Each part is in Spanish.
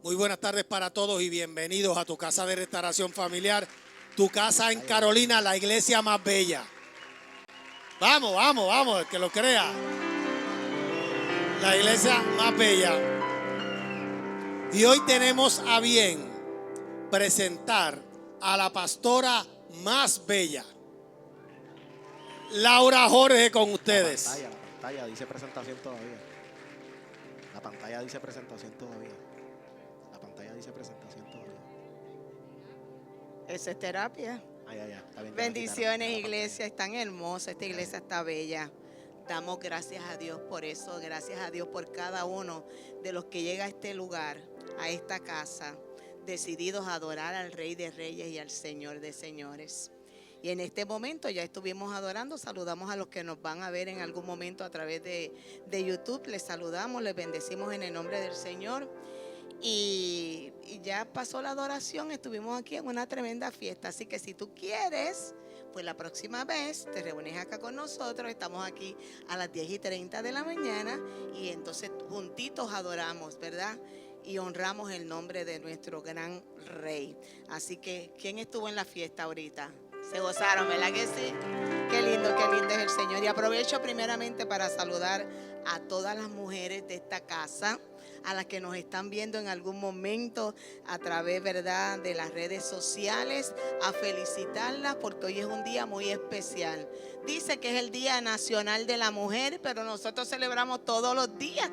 Muy buenas tardes para todos y bienvenidos a tu casa de restauración familiar, tu casa en Carolina, la iglesia más bella. Vamos, vamos, vamos, el que lo crea. La iglesia más bella. Y hoy tenemos a bien presentar a la pastora más bella, Laura Jorge, con ustedes. La pantalla dice presentación todavía. La pantalla dice presentación todavía. La pantalla dice presentación todavía. Esa es terapia. Está bien, Bendiciones, iglesia. Están hermosas. Esta iglesia está bella. Damos gracias a Dios por eso. Gracias a Dios por cada uno de los que llega a este lugar, a esta casa, decididos a adorar al Rey de Reyes y al Señor de Señores. Y en este momento ya estuvimos adorando. Saludamos a los que nos van a ver en algún momento a través de YouTube. Les saludamos, les bendecimos en el nombre del Señor. Y ya pasó la adoración, estuvimos aquí en una tremenda fiesta. Así que si tú quieres, pues la próxima vez te reúnes acá con nosotros. Estamos aquí a las 10:30 de la mañana y entonces juntitos adoramos, ¿verdad? Y honramos el nombre de nuestro gran Rey. Así que, ¿quién estuvo en la fiesta ahorita? Se gozaron, ¿verdad que sí? Qué lindo es el Señor. Y aprovecho primeramente para saludar a todas las mujeres de esta casa, a las que nos están viendo en algún momento a través, ¿verdad?, de las redes sociales, a felicitarlas porque hoy es un día muy especial. Dice que es el Día Nacional de la Mujer, pero nosotros celebramos todos los días.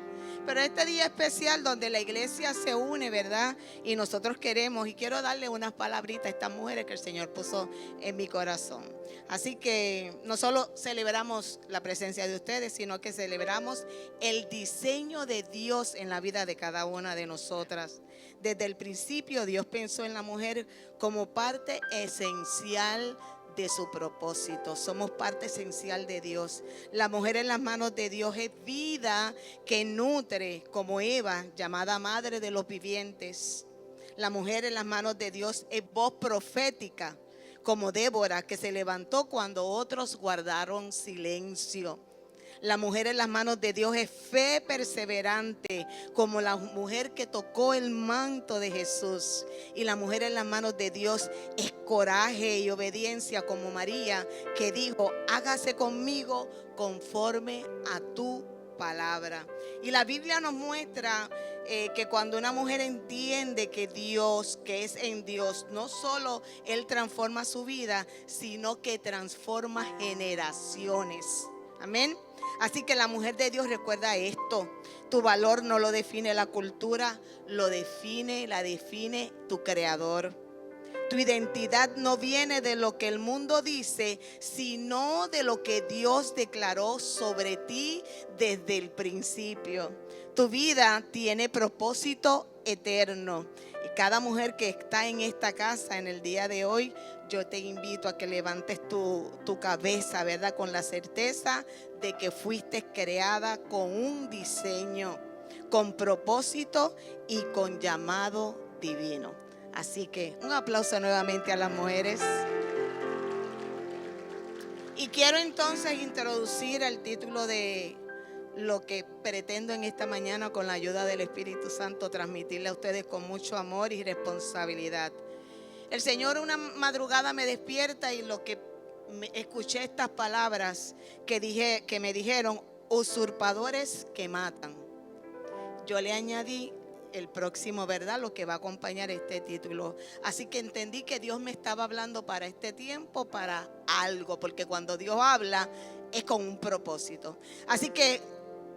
Pero este día especial donde la iglesia se une, ¿verdad? Y nosotros queremos, y quiero darle unas palabritas a estas mujeres que el Señor puso en mi corazón. Así que no solo celebramos la presencia de ustedes, sino que celebramos el diseño de Dios en la vida de cada una de nosotras. Desde el principio Dios pensó en la mujer como parte esencial de su propósito. Somos parte esencial de Dios. La mujer en las manos de Dios es vida que nutre, como Eva, llamada madre de los vivientes. La mujer en las manos de Dios es voz profética, como Débora, que se levantó cuando otros guardaron silencio. La mujer en las manos de Dios es fe perseverante, como la mujer que tocó el manto de Jesús. Y la mujer en las manos de Dios es coraje y obediencia, como María, que dijo: hágase conmigo conforme a tu palabra. Y la Biblia nos muestra que cuando una mujer entiende que Dios, que es en Dios, no solo Él transforma su vida, sino que transforma generaciones. Amén. Así que la mujer de Dios recuerda esto: tu valor no lo define la cultura, la define tu creador. Tu identidad no viene de lo que el mundo dice, sino de lo que Dios declaró sobre ti desde el principio. Tu vida tiene propósito eterno. Y cada mujer que está en esta casa en el día de hoy, yo te invito a que levantes tu cabeza, ¿verdad? Con la certeza de que fuiste creada con un diseño, con propósito y con llamado divino. Así que un aplauso nuevamente a las mujeres. Y quiero entonces introducir el título de lo que pretendo en esta mañana, con la ayuda del Espíritu Santo, transmitirle a ustedes con mucho amor y responsabilidad. El Señor una madrugada me despierta y lo que escuché estas palabras que me dijeron: usurpadores que matan. Yo le añadí el próximo, ¿verdad?, lo que va a acompañar este título. Así que entendí que Dios me estaba hablando para este tiempo, para algo, porque cuando Dios habla es con un propósito. Así que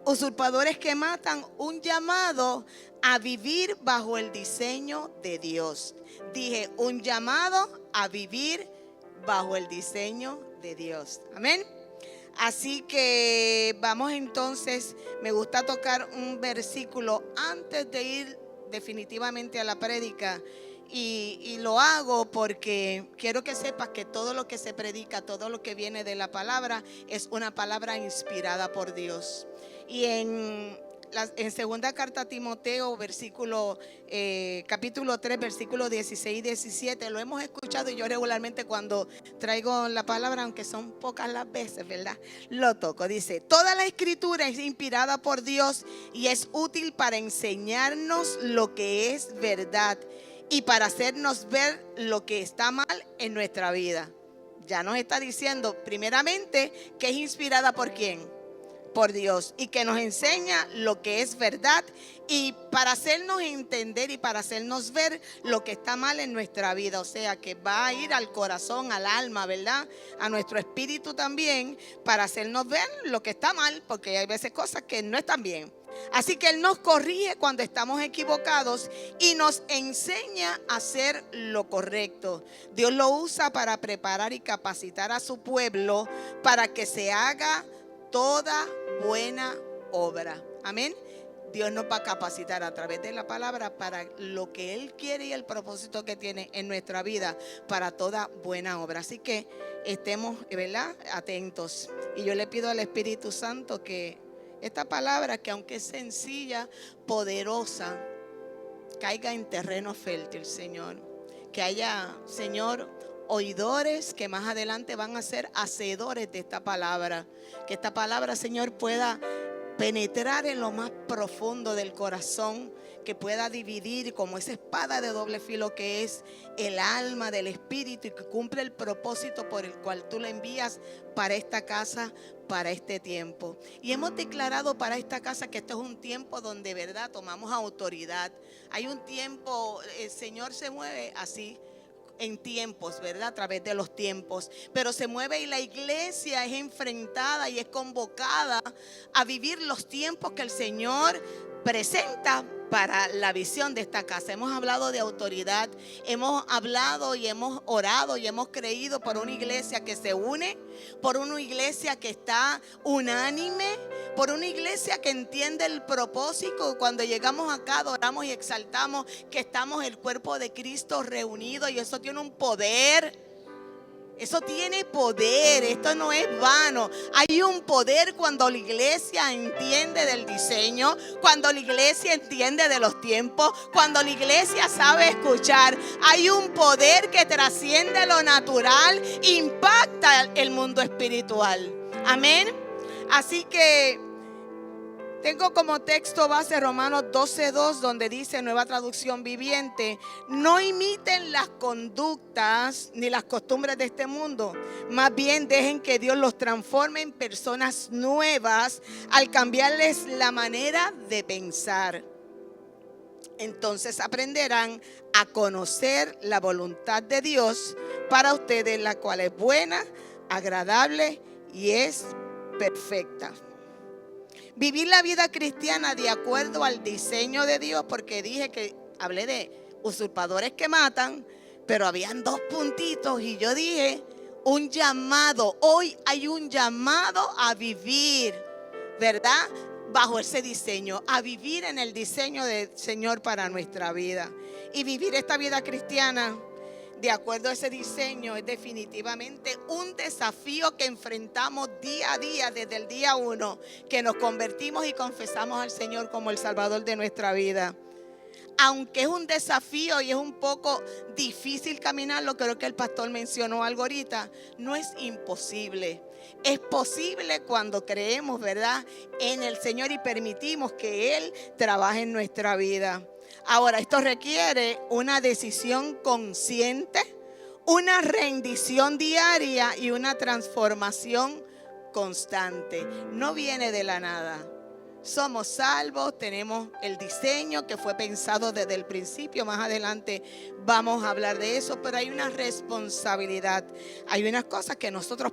usurpadores que matan, un llamado a vivir bajo el diseño de Dios. Dije, un llamado a vivir bajo el diseño de Dios. Amén. Así que vamos entonces, me gusta tocar un versículo antes de ir definitivamente a la prédica. Y lo hago porque quiero que sepas que todo lo que se predica, todo lo que viene de la palabra, es una palabra inspirada por Dios. Y en en segunda carta a Timoteo, capítulo 3, versículos 16 y 17, lo hemos escuchado y yo regularmente cuando traigo la palabra, aunque son pocas las veces, ¿verdad?, lo toco. Dice: toda la escritura es inspirada por Dios y es útil para enseñarnos lo que es verdad y para hacernos ver lo que está mal en nuestra vida. Ya nos está diciendo primeramente que es inspirada por ¿quién? Por Dios, y que nos enseña lo que es verdad y para hacernos entender y para hacernos ver lo que está mal en nuestra vida. O sea que va a ir al corazón, al alma, ¿verdad?, a nuestro espíritu también, para hacernos ver lo que está mal, porque hay veces cosas que no están bien. Así que Él nos corrige cuando estamos equivocados y nos enseña a hacer lo correcto. Dios lo usa para preparar y capacitar a su pueblo para que se haga toda buena obra. Amén. Dios nos va a capacitar a través de la palabra para lo que Él quiere y el propósito que tiene en nuestra vida, para toda buena obra. Así que estemos, ¿verdad?, atentos. Y yo le pido al Espíritu Santo que esta palabra, que aunque es sencilla, poderosa, caiga en terreno fértil, Señor. Que haya, Señor, oidores que más adelante van a ser hacedores de esta palabra. Que esta palabra, Señor, pueda penetrar en lo más profundo del corazón, que pueda dividir como esa espada de doble filo que es el alma del espíritu, y que cumple el propósito por el cual tú la envías para esta casa, para este tiempo. Y hemos declarado para esta casa que esto es un tiempo donde, verdad, tomamos autoridad. Hay un tiempo, el Señor se mueve así en tiempos, ¿verdad?, a través de los tiempos, pero se mueve y la iglesia es enfrentada y es convocada a vivir los tiempos que el Señor presenta para la visión de esta casa. Hemos hablado de autoridad, hemos hablado y hemos orado y hemos creído por una iglesia que se une, por una iglesia que está unánime, por una iglesia que entiende el propósito. Cuando llegamos acá adoramos y exaltamos que estamos el cuerpo de Cristo reunido, y eso tiene un poder. Eso tiene poder, esto no es vano. Hay un poder cuando la iglesia entiende del diseño, cuando la iglesia entiende de los tiempos, cuando la iglesia sabe escuchar. Hay un poder que trasciende lo natural, impacta el mundo espiritual. Amén. Así que tengo como texto base Romanos 12:2, donde dice, Nueva Traducción Viviente: no imiten las conductas ni las costumbres de este mundo, más bien dejen que Dios los transforme en personas nuevas al cambiarles la manera de pensar. Entonces aprenderán a conocer la voluntad de Dios para ustedes, la cual es buena, agradable y es perfecta. Vivir la vida cristiana de acuerdo al diseño de Dios, porque dije que hablé de usurpadores que matan, pero habían dos puntitos y yo dije un llamado. Hoy hay un llamado a vivir, ¿verdad?, bajo ese diseño, a vivir en el diseño del Señor para nuestra vida. Y vivir esta vida cristiana de acuerdo a ese diseño es definitivamente un desafío que enfrentamos día a día desde el día 1 que nos convertimos y confesamos al Señor como el Salvador de nuestra vida. Aunque es un desafío y es un poco difícil caminarlo, creo que el pastor mencionó algo ahorita, no es imposible. Es posible cuando creemos, ¿verdad?, en el Señor y permitimos que Él trabaje en nuestra vida. Ahora, esto requiere una decisión consciente, una rendición diaria y una transformación constante. No viene de la nada. Somos salvos, tenemos el diseño que fue pensado desde el principio. Más adelante vamos a hablar de eso, pero hay una responsabilidad. Hay unas cosas que nosotros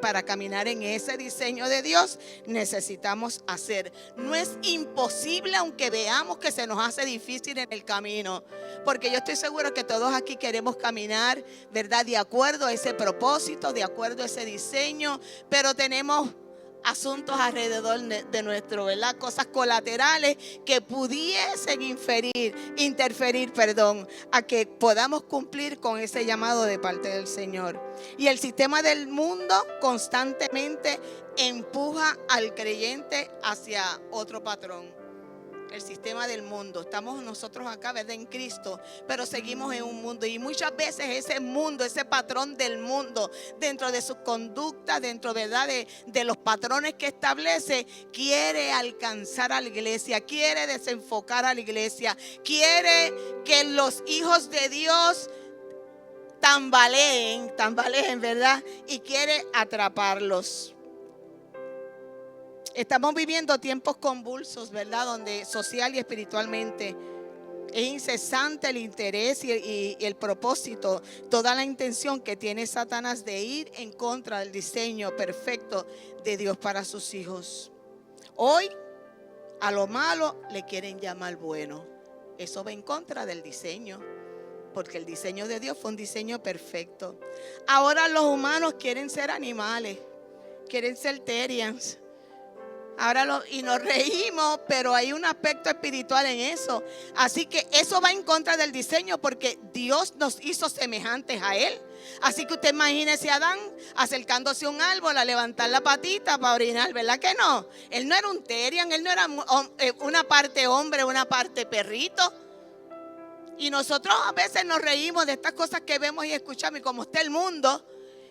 para caminar en ese diseño de Dios necesitamos hacer. No es imposible, aunque veamos que se nos hace difícil en el camino, porque yo estoy seguro que todos aquí queremos caminar, ¿verdad?, de acuerdo a ese propósito, de acuerdo a ese diseño, pero tenemos asuntos alrededor de nuestro, ¿verdad?, cosas colaterales que pudiesen interferir, a que podamos cumplir con ese llamado de parte del Señor. Y el sistema del mundo constantemente empuja al creyente hacia otro patrón. el sistema del mundo. Estamos nosotros acá, ¿verdad?, en Cristo, pero seguimos en un mundo, y muchas veces ese mundo, ese patrón del mundo, dentro de su conducta, dentro, ¿verdad?, de los patrones que establece, quiere alcanzar a la iglesia, quiere desenfocar a la iglesia, quiere que los hijos de Dios tambaleen, ¿verdad?, y quiere atraparlos. Estamos viviendo tiempos convulsos, ¿verdad?, donde social y espiritualmente es incesante el interés y el propósito, toda la intención que tiene Satanás de ir en contra del diseño perfecto de Dios para sus hijos. Hoy a lo malo le quieren llamar bueno. Eso va en contra del diseño, porque el diseño de Dios fue un diseño perfecto. Ahora los humanos quieren ser animales, quieren ser terians. Y nos reímos, pero hay un aspecto espiritual en eso. Así que eso va en contra del diseño, porque Dios nos hizo semejantes a Él. Así que usted imagínese a Adán acercándose a un árbol a levantar la patita para orinar, ¿verdad que no? Él no era un terian, él no era una parte hombre, una parte perrito. Y nosotros a veces nos reímos de estas cosas que vemos y escuchamos, y como está el mundo.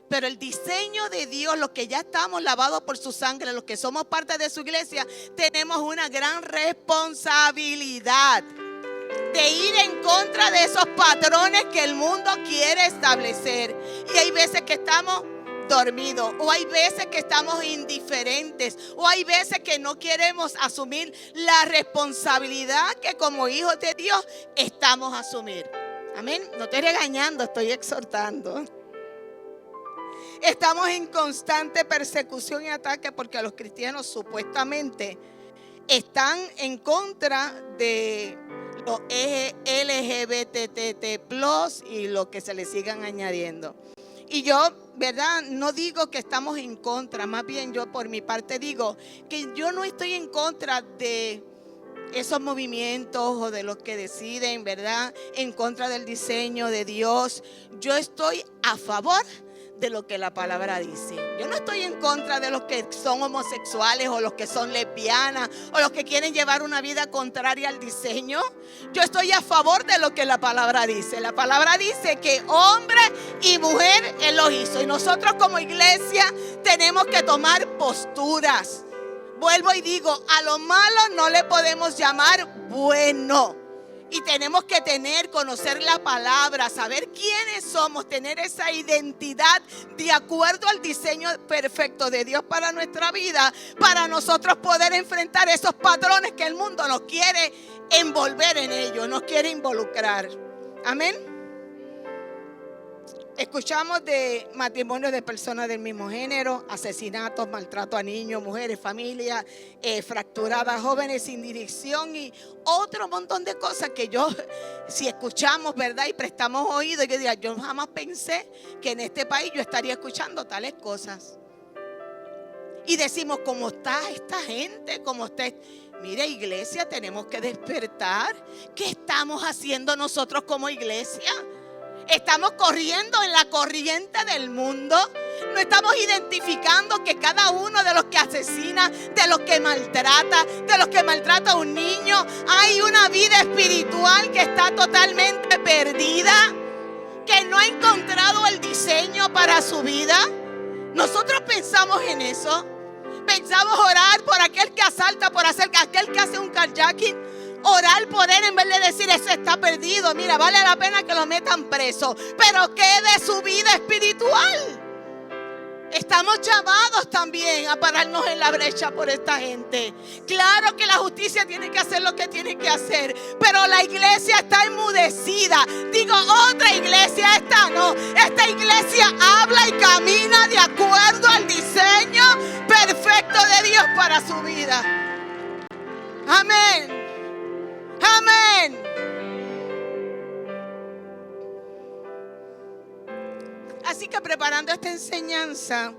Pero el diseño de Dios, los que ya estamos lavados por su sangre, los que somos parte de su iglesia, tenemos una gran responsabilidad de ir en contra de esos patrones que el mundo quiere establecer. Y hay veces que estamos dormidos, o hay veces que estamos indiferentes, o hay veces que no queremos asumir la responsabilidad que como hijos de Dios estamos a asumir. Amén. No estoy regañando, estoy exhortando. Estamos en constante persecución y ataque porque los cristianos supuestamente están en contra de los LGBTT+ y lo que se le sigan añadiendo. Y yo, ¿verdad?, no digo que estamos en contra, más bien yo por mi parte digo que yo no estoy en contra de esos movimientos o de los que deciden, ¿verdad?, en contra del diseño de Dios. Yo estoy a favor de lo que la palabra dice. Yo no estoy en contra de los que son homosexuales o los que son lesbianas o los que quieren llevar una vida contraria al diseño. Yo estoy a favor de lo que la palabra dice. La palabra dice que hombre y mujer Él los hizo, y nosotros como iglesia tenemos que tomar posturas. Vuelvo y digo, a lo malo no le podemos llamar bueno. Y tenemos que conocer la palabra, saber quiénes somos, tener esa identidad de acuerdo al diseño perfecto de Dios para nuestra vida, para nosotros poder enfrentar esos patrones que el mundo nos quiere envolver en ellos, nos quiere involucrar. Amén. Escuchamos de matrimonios de personas del mismo género, asesinatos, maltrato a niños, mujeres, familias fracturadas, jóvenes sin dirección y otro montón de cosas que si escuchamos, ¿verdad?, y prestamos oído, yo diría, yo jamás pensé que en este país yo estaría escuchando tales cosas. Y decimos, ¿cómo está esta gente? ¿Cómo está? Mire, iglesia, tenemos que despertar. ¿Qué estamos haciendo nosotros como iglesia? Estamos corriendo en la corriente del mundo. No estamos identificando que cada uno de los que asesina, de los que maltrata, a un niño, hay una vida espiritual que está totalmente perdida, que no ha encontrado el diseño para su vida. Nosotros pensamos en eso. Pensamos orar por aquel que asalta, por aquel que hace un carjacking. Orar por él en vez de decir, ese está perdido, mira, vale la pena que lo metan preso. Pero ¿qué de su vida espiritual? Estamos llamados también a pararnos en la brecha por esta gente. Claro que la justicia tiene que hacer lo que tiene que hacer, pero la iglesia está enmudecida. Digo, otra iglesia, esta no. Esta iglesia habla y camina de acuerdo al diseño perfecto de Dios para su vida. Amén. Amén. Así que preparando esta enseñanza,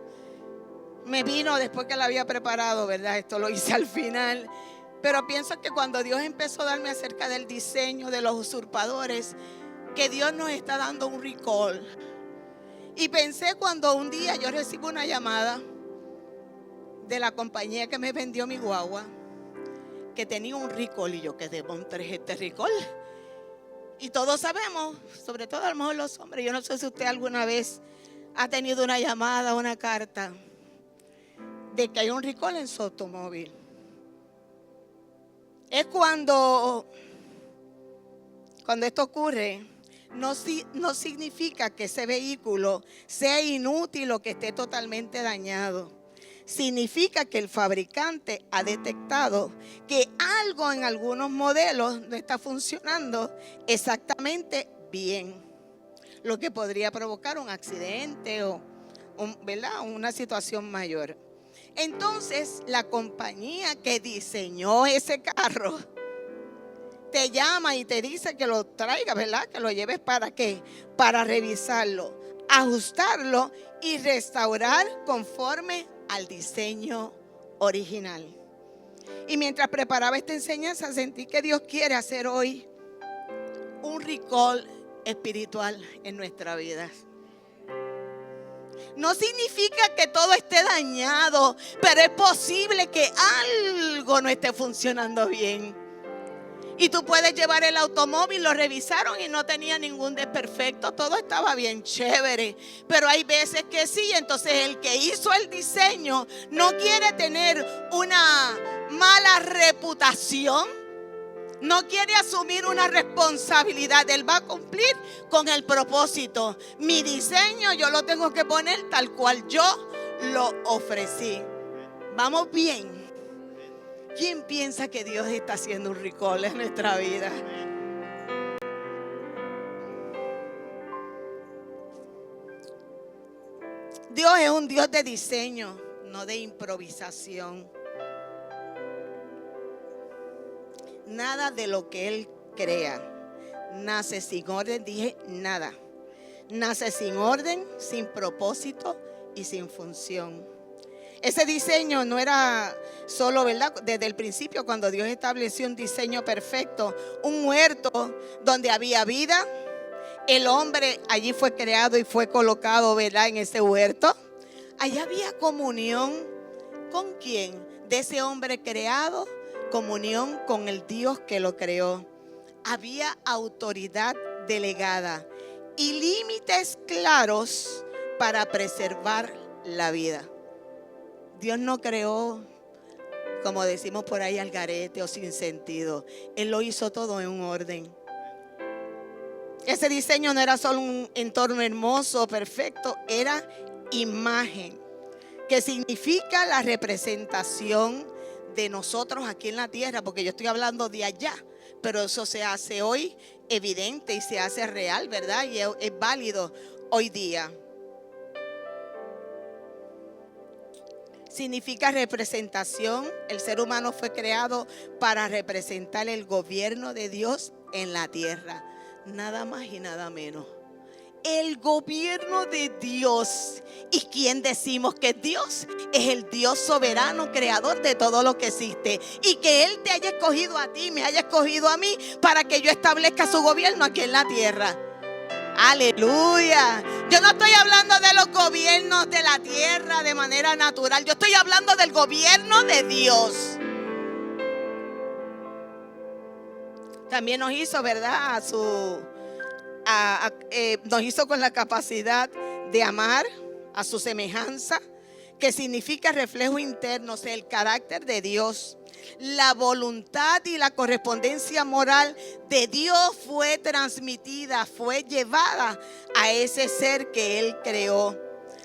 me vino después que la había preparado, ¿verdad? Esto lo hice al final. Pero pienso que cuando Dios empezó a darme acerca del diseño de los usurpadores, que Dios nos está dando un recall. Y pensé cuando un día yo recibo una llamada de la compañía que me vendió mi guagua, que tenía un recall. Y yo, ¿qué demontre es este recall? Y todos sabemos, sobre todo a lo mejor los hombres, yo no sé si usted alguna vez ha tenido una llamada, una carta de que hay un recall en su automóvil. Es cuando esto ocurre, no significa que ese vehículo sea inútil o que esté totalmente dañado. Significa que el fabricante ha detectado que algo en algunos modelos no está funcionando exactamente bien, lo que podría provocar un accidente o ¿verdad? Una situación mayor. Entonces, la compañía que diseñó ese carro te llama y te dice que lo traiga, ¿verdad? Que lo lleves ¿para qué? Para revisarlo, ajustarlo y restaurar conforme al diseño original. Y mientras preparaba esta enseñanza, sentí que Dios quiere hacer hoy un recall espiritual en nuestra vida. No significa que todo esté dañado, pero es posible que algo no esté funcionando bien. Y tú puedes llevar el automóvil, lo revisaron y no tenía ningún desperfecto, todo estaba bien chévere. Pero hay veces que sí, entonces el que hizo el diseño no quiere tener una mala reputación, no quiere asumir una responsabilidad. Él va a cumplir con el propósito. Mi diseño yo lo tengo que poner tal cual yo lo ofrecí. Vamos bien. ¿Quién piensa que Dios está haciendo un recall en nuestra vida? Dios es un Dios de diseño, no de improvisación. Nada de lo que Él crea nace sin orden. Dije nada. Nace sin orden, sin propósito y sin función. Ese diseño no era solo, ¿verdad? Desde el principio, cuando Dios estableció un diseño perfecto, un huerto donde había vida. El hombre allí fue creado y fue colocado, ¿verdad? En ese huerto. Allá había comunión. ¿Con quién? De ese hombre creado, comunión con el Dios que lo creó. Había autoridad delegada y límites claros para preservar la vida. Dios no creó, como decimos por ahí, al garete o sin sentido. Él lo hizo todo en un orden. Ese diseño no era solo un entorno hermoso, perfecto, era imagen, que significa la representación de nosotros aquí en la tierra, porque yo estoy hablando de allá, pero eso se hace hoy evidente y se hace real, ¿verdad? Y es válido hoy día. Significa representación. El ser humano fue creado para representar el gobierno de Dios en la tierra. Nada más y nada menos. El gobierno de Dios. ¿Y quién decimos que es Dios? Es el Dios soberano, creador de todo lo que existe. Y que Él te haya escogido a ti, me haya escogido a mí, para que yo establezca su gobierno aquí en la tierra. Aleluya. Yo no estoy hablando de los gobiernos de la tierra de manera natural. Yo estoy hablando del gobierno de Dios. También nos hizo, ¿verdad? Nos hizo con la capacidad de amar a su semejanza, que significa reflejo interno, o sea, el carácter de Dios. La voluntad y la correspondencia moral de Dios fue transmitida, fue llevada a ese ser que Él creó.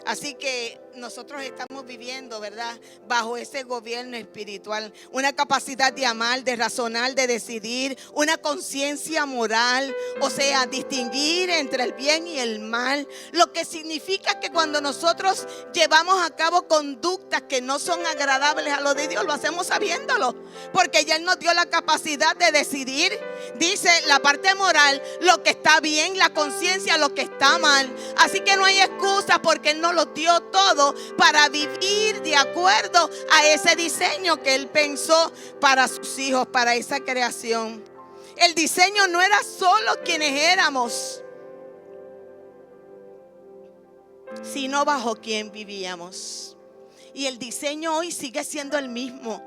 Así que nosotros estamos viviendo, ¿verdad?, bajo ese gobierno espiritual. Una capacidad de amar, de razonar, de decidir. Una conciencia moral, o sea, distinguir entre el bien y el mal. Lo que significa que cuando nosotros llevamos a cabo conductas que no son agradables a lo de Dios, lo hacemos sabiéndolo, porque ya Él nos dio la capacidad de decidir. Dice la parte moral, lo que está bien, la conciencia, lo que está mal. Así que no hay excusa, porque Él nos lo dio todo para vivir de acuerdo a ese diseño que Él pensó para sus hijos, para esa creación. El diseño no era solo quienes éramos, sino bajo quien vivíamos. Y el diseño hoy sigue siendo el mismo.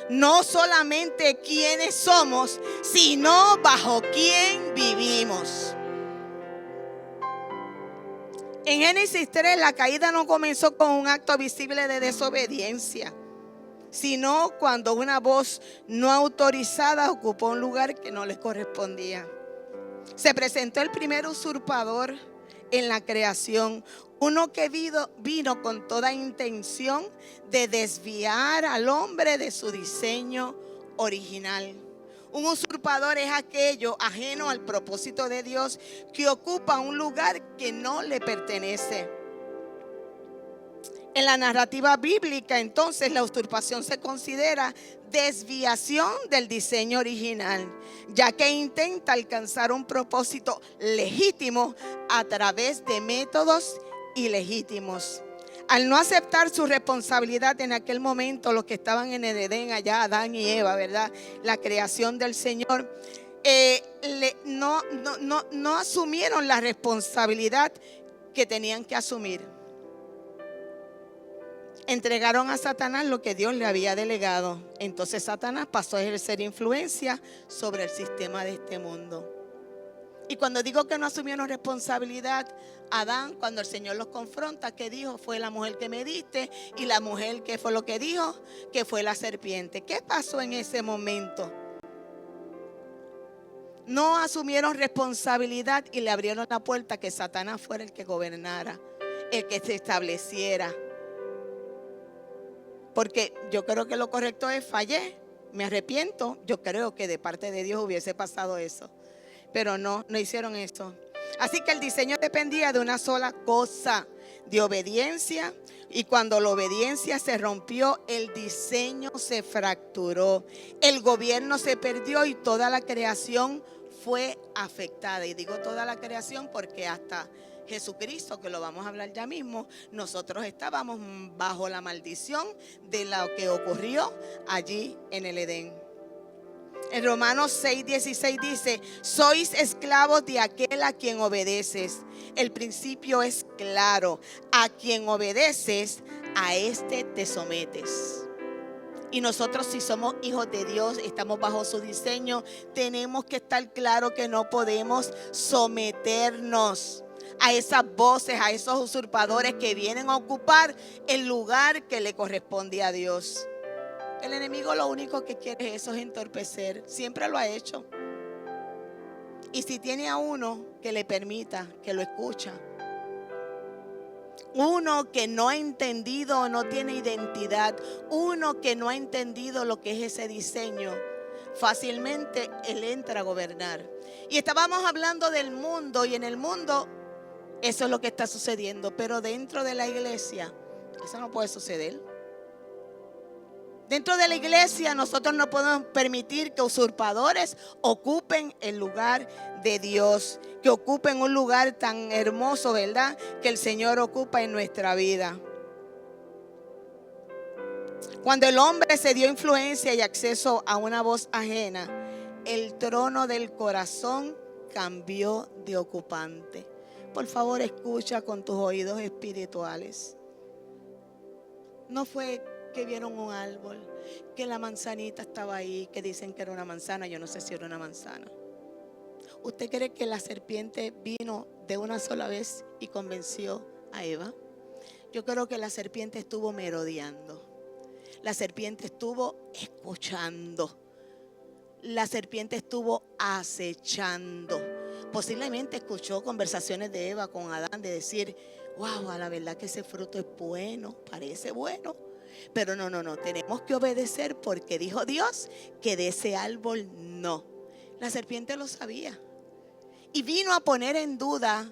no solamente quiénes somos, sino bajo quién vivimos. En Génesis 3, la caída no comenzó con un acto visible de desobediencia, sino cuando una voz no autorizada ocupó un lugar que no les correspondía. Se presentó el primer usurpador en la creación, uno que vino con toda intención de desviar al hombre de su diseño original. Un usurpador es aquello ajeno al propósito de Dios que ocupa un lugar que no le pertenece. En la narrativa bíblica, entonces, la usurpación se considera desviación del diseño original, ya que intenta alcanzar un propósito legítimo a través de métodos ilegítimos. Al no aceptar su responsabilidad en aquel momento, los que estaban en el Edén, allá Adán y Eva, ¿verdad? La creación del Señor, no asumieron la responsabilidad que tenían que asumir. Entregaron a Satanás lo que Dios le había delegado. Entonces Satanás pasó a ejercer influencia sobre el sistema de este mundo. Y cuando digo que no asumieron responsabilidad, Adán, cuando el Señor los confronta, ¿qué dijo? Fue la mujer que me diste. Y la mujer, ¿qué fue lo que dijo? Que fue la serpiente. ¿Qué pasó en ese momento? No asumieron responsabilidad y le abrieron la puerta a que Satanás fuera el que gobernara, el que se estableciera. Porque yo creo que lo correcto es fallé, me arrepiento. Yo creo que de parte de Dios hubiese pasado eso. Pero no hicieron eso. Así que el diseño dependía de una sola cosa, de obediencia. Y cuando la obediencia se rompió, el diseño se fracturó. El gobierno se perdió y toda la creación fue afectada. Y digo toda la creación porque hasta Jesucristo, que lo vamos a hablar ya mismo, nosotros estábamos bajo la maldición de lo que ocurrió allí en el Edén. En Romanos 6:16 dice: sois esclavos de aquel a quien obedeces. El principio es claro: a quien obedeces, a este te sometes. Y nosotros, si somos hijos de Dios, estamos bajo su diseño, tenemos que estar claro que no podemos someternos a esas voces, a esos usurpadores que vienen a ocupar el lugar que le corresponde a Dios. El enemigo lo único que quiere es entorpecer. Siempre lo ha hecho. Y si tiene a uno que le permita, que lo escucha, uno que no ha entendido, no tiene identidad, uno que no ha entendido lo que es ese diseño, fácilmente él entra a gobernar. Y estábamos hablando del mundo, y en el mundo eso es lo que está sucediendo, pero dentro de la iglesia eso no puede suceder. Dentro de la iglesia nosotros no podemos permitir que usurpadores ocupen el lugar de Dios, que ocupen un lugar tan hermoso, ¿verdad?, que el Señor ocupa en nuestra vida. Cuando el hombre se dio influencia y acceso a una voz ajena, el trono del corazón cambió de ocupante. Por favor, escucha con tus oídos espirituales. No fue que vieron un árbol, que la manzanita estaba ahí, que dicen que era una manzana. Yo no sé si era una manzana. ¿Usted cree que la serpiente vino de una sola vez y convenció a Eva? Yo creo que la serpiente estuvo merodeando. La serpiente estuvo escuchando. La serpiente estuvo acechando. Posiblemente escuchó conversaciones de Eva con Adán de decir: wow, a la verdad que ese fruto es bueno, parece bueno. Pero no, tenemos que obedecer porque dijo Dios que de ese árbol no. La serpiente lo sabía y vino a poner en duda,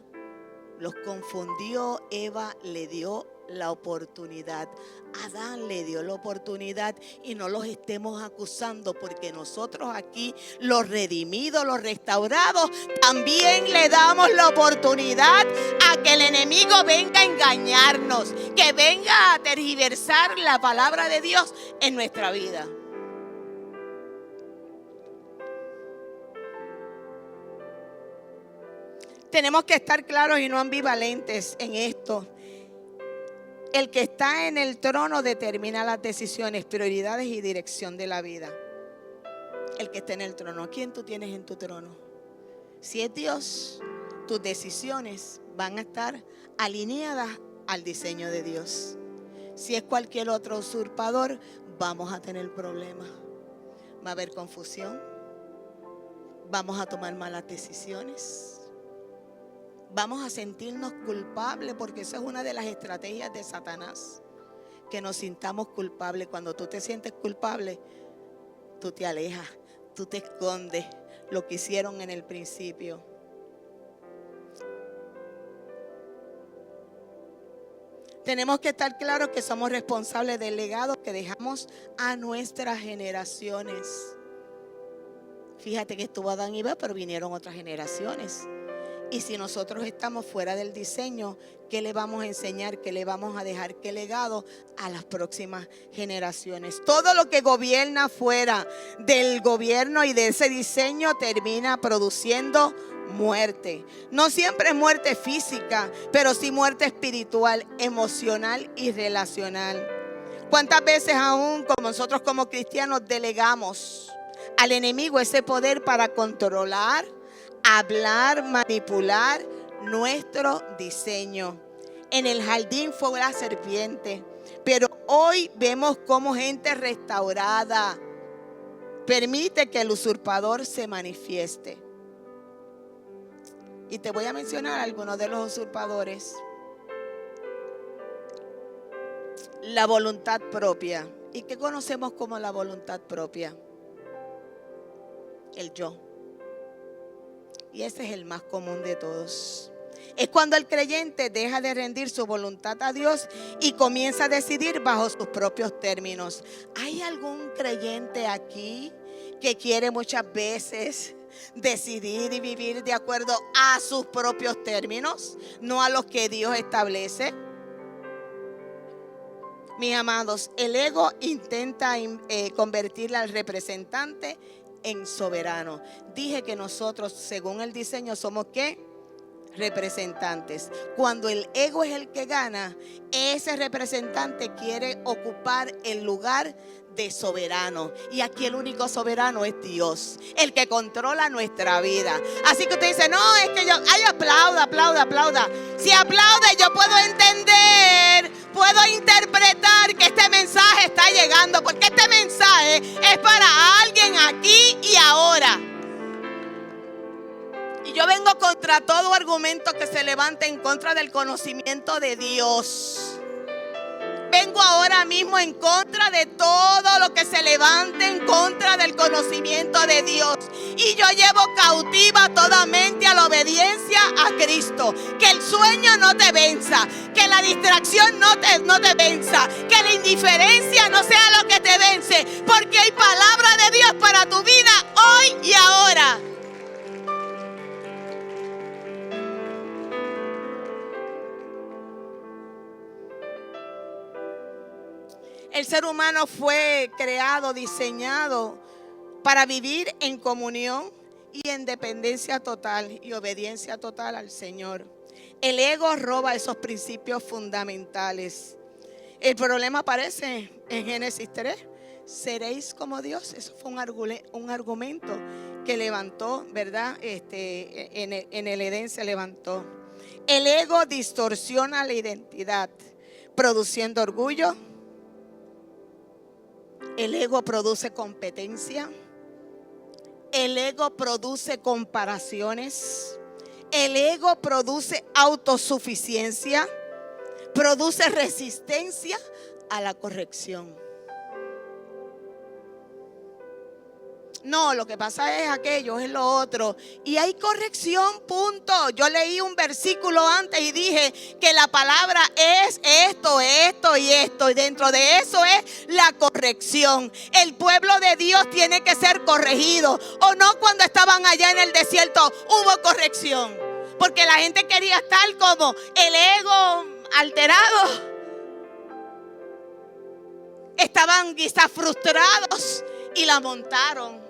los confundió. Eva le dio la oportunidad, Adán le dio la oportunidad, y no los estemos acusando, porque nosotros aquí, los redimidos, los restaurados, también le damos la oportunidad a que el enemigo venga a engañarnos, que venga a tergiversar la palabra de Dios en nuestra vida. Tenemos que estar claros y no ambivalentes en esto. El que está en el trono determina las decisiones, prioridades y dirección de la vida. El que está en el trono. ¿A quién tú tienes en tu trono? Si es Dios, tus decisiones van a estar alineadas al diseño de Dios. Si es cualquier otro usurpador, vamos a tener problemas. Va a haber confusión. Vamos a tomar malas decisiones. Vamos a sentirnos culpables, porque esa es una de las estrategias de Satanás. Que nos sintamos culpables. Cuando tú te sientes culpable, tú te alejas, tú te escondes. Lo que hicieron en el principio. Tenemos que estar claros que somos responsables del legado que dejamos a nuestras generaciones. Fíjate que estuvo Adán y Eva, pero vinieron otras generaciones. Y si nosotros estamos fuera del diseño, ¿qué le vamos a enseñar? ¿Qué le vamos a dejar? ¿Qué legado a las próximas generaciones? Todo lo que gobierna fuera del gobierno y de ese diseño termina produciendo muerte. No siempre es muerte física, pero sí muerte espiritual, emocional y relacional. ¿Cuántas veces aún como nosotros como cristianos delegamos al enemigo ese poder para controlar, hablar, manipular nuestro diseño? En el jardín fue la serpiente, pero hoy vemos cómo gente restaurada permite que el usurpador se manifieste. Y te voy a mencionar algunos de los usurpadores. La voluntad propia. ¿Y qué conocemos como la voluntad propia? El yo. Y ese es el más común de todos. Es cuando el creyente deja de rendir su voluntad a Dios y comienza a decidir bajo sus propios términos. ¿Hay algún creyente aquí que quiere muchas veces decidir y vivir de acuerdo a sus propios términos, no a los que Dios establece? Mis amados, el ego intenta convertirle al representante en soberano. Dije que nosotros, según el diseño, somos ¿qué? Representantes. Cuando el ego es el que gana, ese representante quiere ocupar el lugar de soberano. Y aquí el único soberano es Dios, el que controla nuestra vida. Así que usted dice, no, es que yo, ay, aplauda. Si aplaude, yo puedo entender, puedo interpretar que este mensaje está llegando, porque este mensaje es para alguien aquí y ahora. Y yo vengo contra todo argumento que se levante en contra del conocimiento de Dios. Vengo ahora mismo en contra de todo lo que se levante en contra del conocimiento de Dios. Y yo llevo cautiva toda mente a la obediencia a Cristo. Que el sueño no te venza, que la distracción no te venza, que la indiferencia no sea lo que te vence, porque hay palabra de Dios para tu vida hoy y ahora. El ser humano fue creado, diseñado para vivir en comunión y en dependencia total y obediencia total al Señor. El ego roba esos principios fundamentales. El problema aparece en Génesis 3. Seréis como Dios. Eso fue un argumento que levantó, ¿verdad? En el Edén se levantó. El ego distorsiona la identidad, produciendo orgullo. El ego produce competencia. El ego produce comparaciones. El ego produce autosuficiencia. Produce resistencia a la corrección. No, lo que pasa es aquello, es lo otro. Y hay corrección, punto. Yo leí un versículo antes y dije que la palabra es esto y esto. Y dentro de eso es la corrección. El pueblo de Dios tiene que ser corregido. O no, cuando estaban allá en el desierto hubo corrección. Porque la gente quería estar como el ego alterado. Estaban quizás frustrados y la montaron.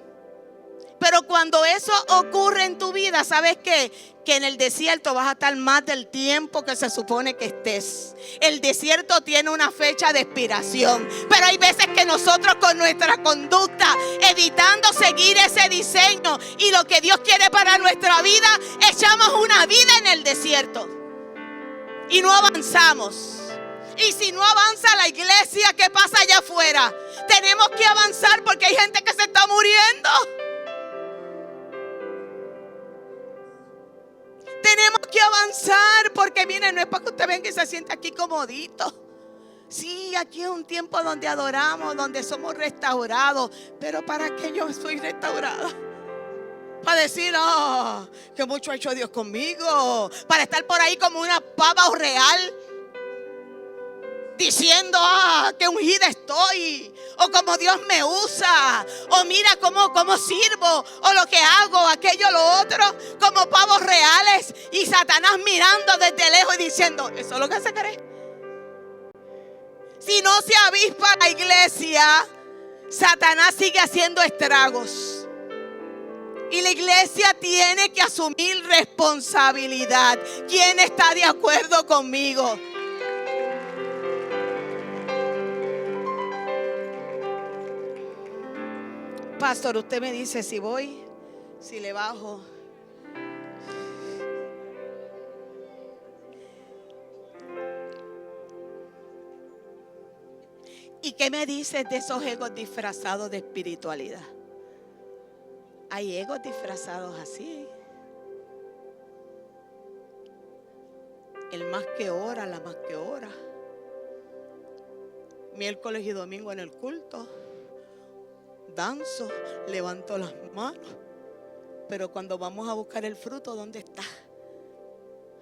Pero cuando eso ocurre en tu vida, ¿sabes qué? Que en el desierto vas a estar más del tiempo que se supone que estés. El desierto tiene una fecha de expiración. Pero hay veces que nosotros con nuestra conducta, evitando seguir ese diseño y lo que Dios quiere para nuestra vida, echamos una vida en el desierto. Y no avanzamos. Y si no avanza la iglesia, ¿qué pasa allá afuera? Tenemos que avanzar porque hay gente que se está muriendo. Tenemos que avanzar porque miren, no es para que usted venga y se siente aquí comodito. Sí, aquí es un tiempo donde adoramos, donde somos restaurados. Pero ¿para qué yo soy restaurada? Para decir, que mucho ha hecho Dios conmigo. Para estar por ahí como una pava real, diciendo, que ungida estoy, o como Dios me usa, o mira cómo sirvo, o lo que hago, aquello, lo otro, como pavos reales, y Satanás mirando desde lejos y diciendo, ¿eso es lo que se cree? Si no se avispa la iglesia, Satanás sigue haciendo estragos. Y la iglesia tiene que asumir responsabilidad. ¿Quién está de acuerdo conmigo? Pastor, usted me dice si voy, si le bajo. ¿Y qué me dices de esos egos disfrazados de espiritualidad? Hay egos disfrazados así. El más que ora, la más que ora. Miércoles y domingo en el culto. Danzo, levanto las manos. Pero cuando vamos a buscar el fruto, ¿dónde está?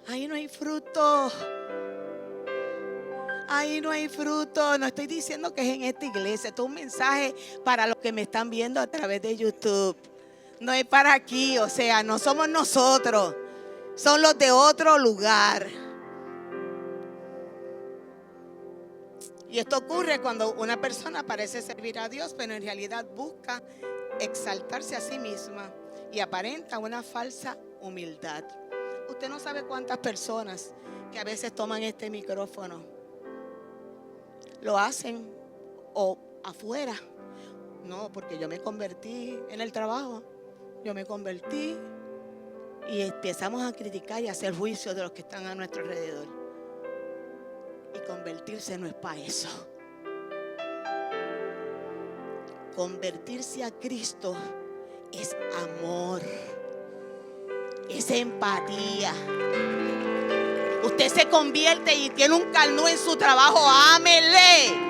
Ahí no hay fruto. Ahí no hay fruto. No estoy diciendo que es en esta iglesia. Esto es un mensaje para los que me están viendo a través de YouTube. No es para aquí, o sea, no somos nosotros. Son los de otro lugar. Y esto ocurre cuando una persona parece servir a Dios, pero en realidad busca exaltarse a sí misma y aparenta una falsa humildad. Usted no sabe cuántas personas que a veces toman este micrófono lo hacen o afuera. No, porque yo me convertí en el trabajo. Yo me convertí y empezamos a criticar y a hacer juicio de los que están a nuestro alrededor. Y convertirse no es para eso. Convertirse a Cristo es amor, es empatía. Usted se convierte y tiene un carnú en su trabajo, ámele.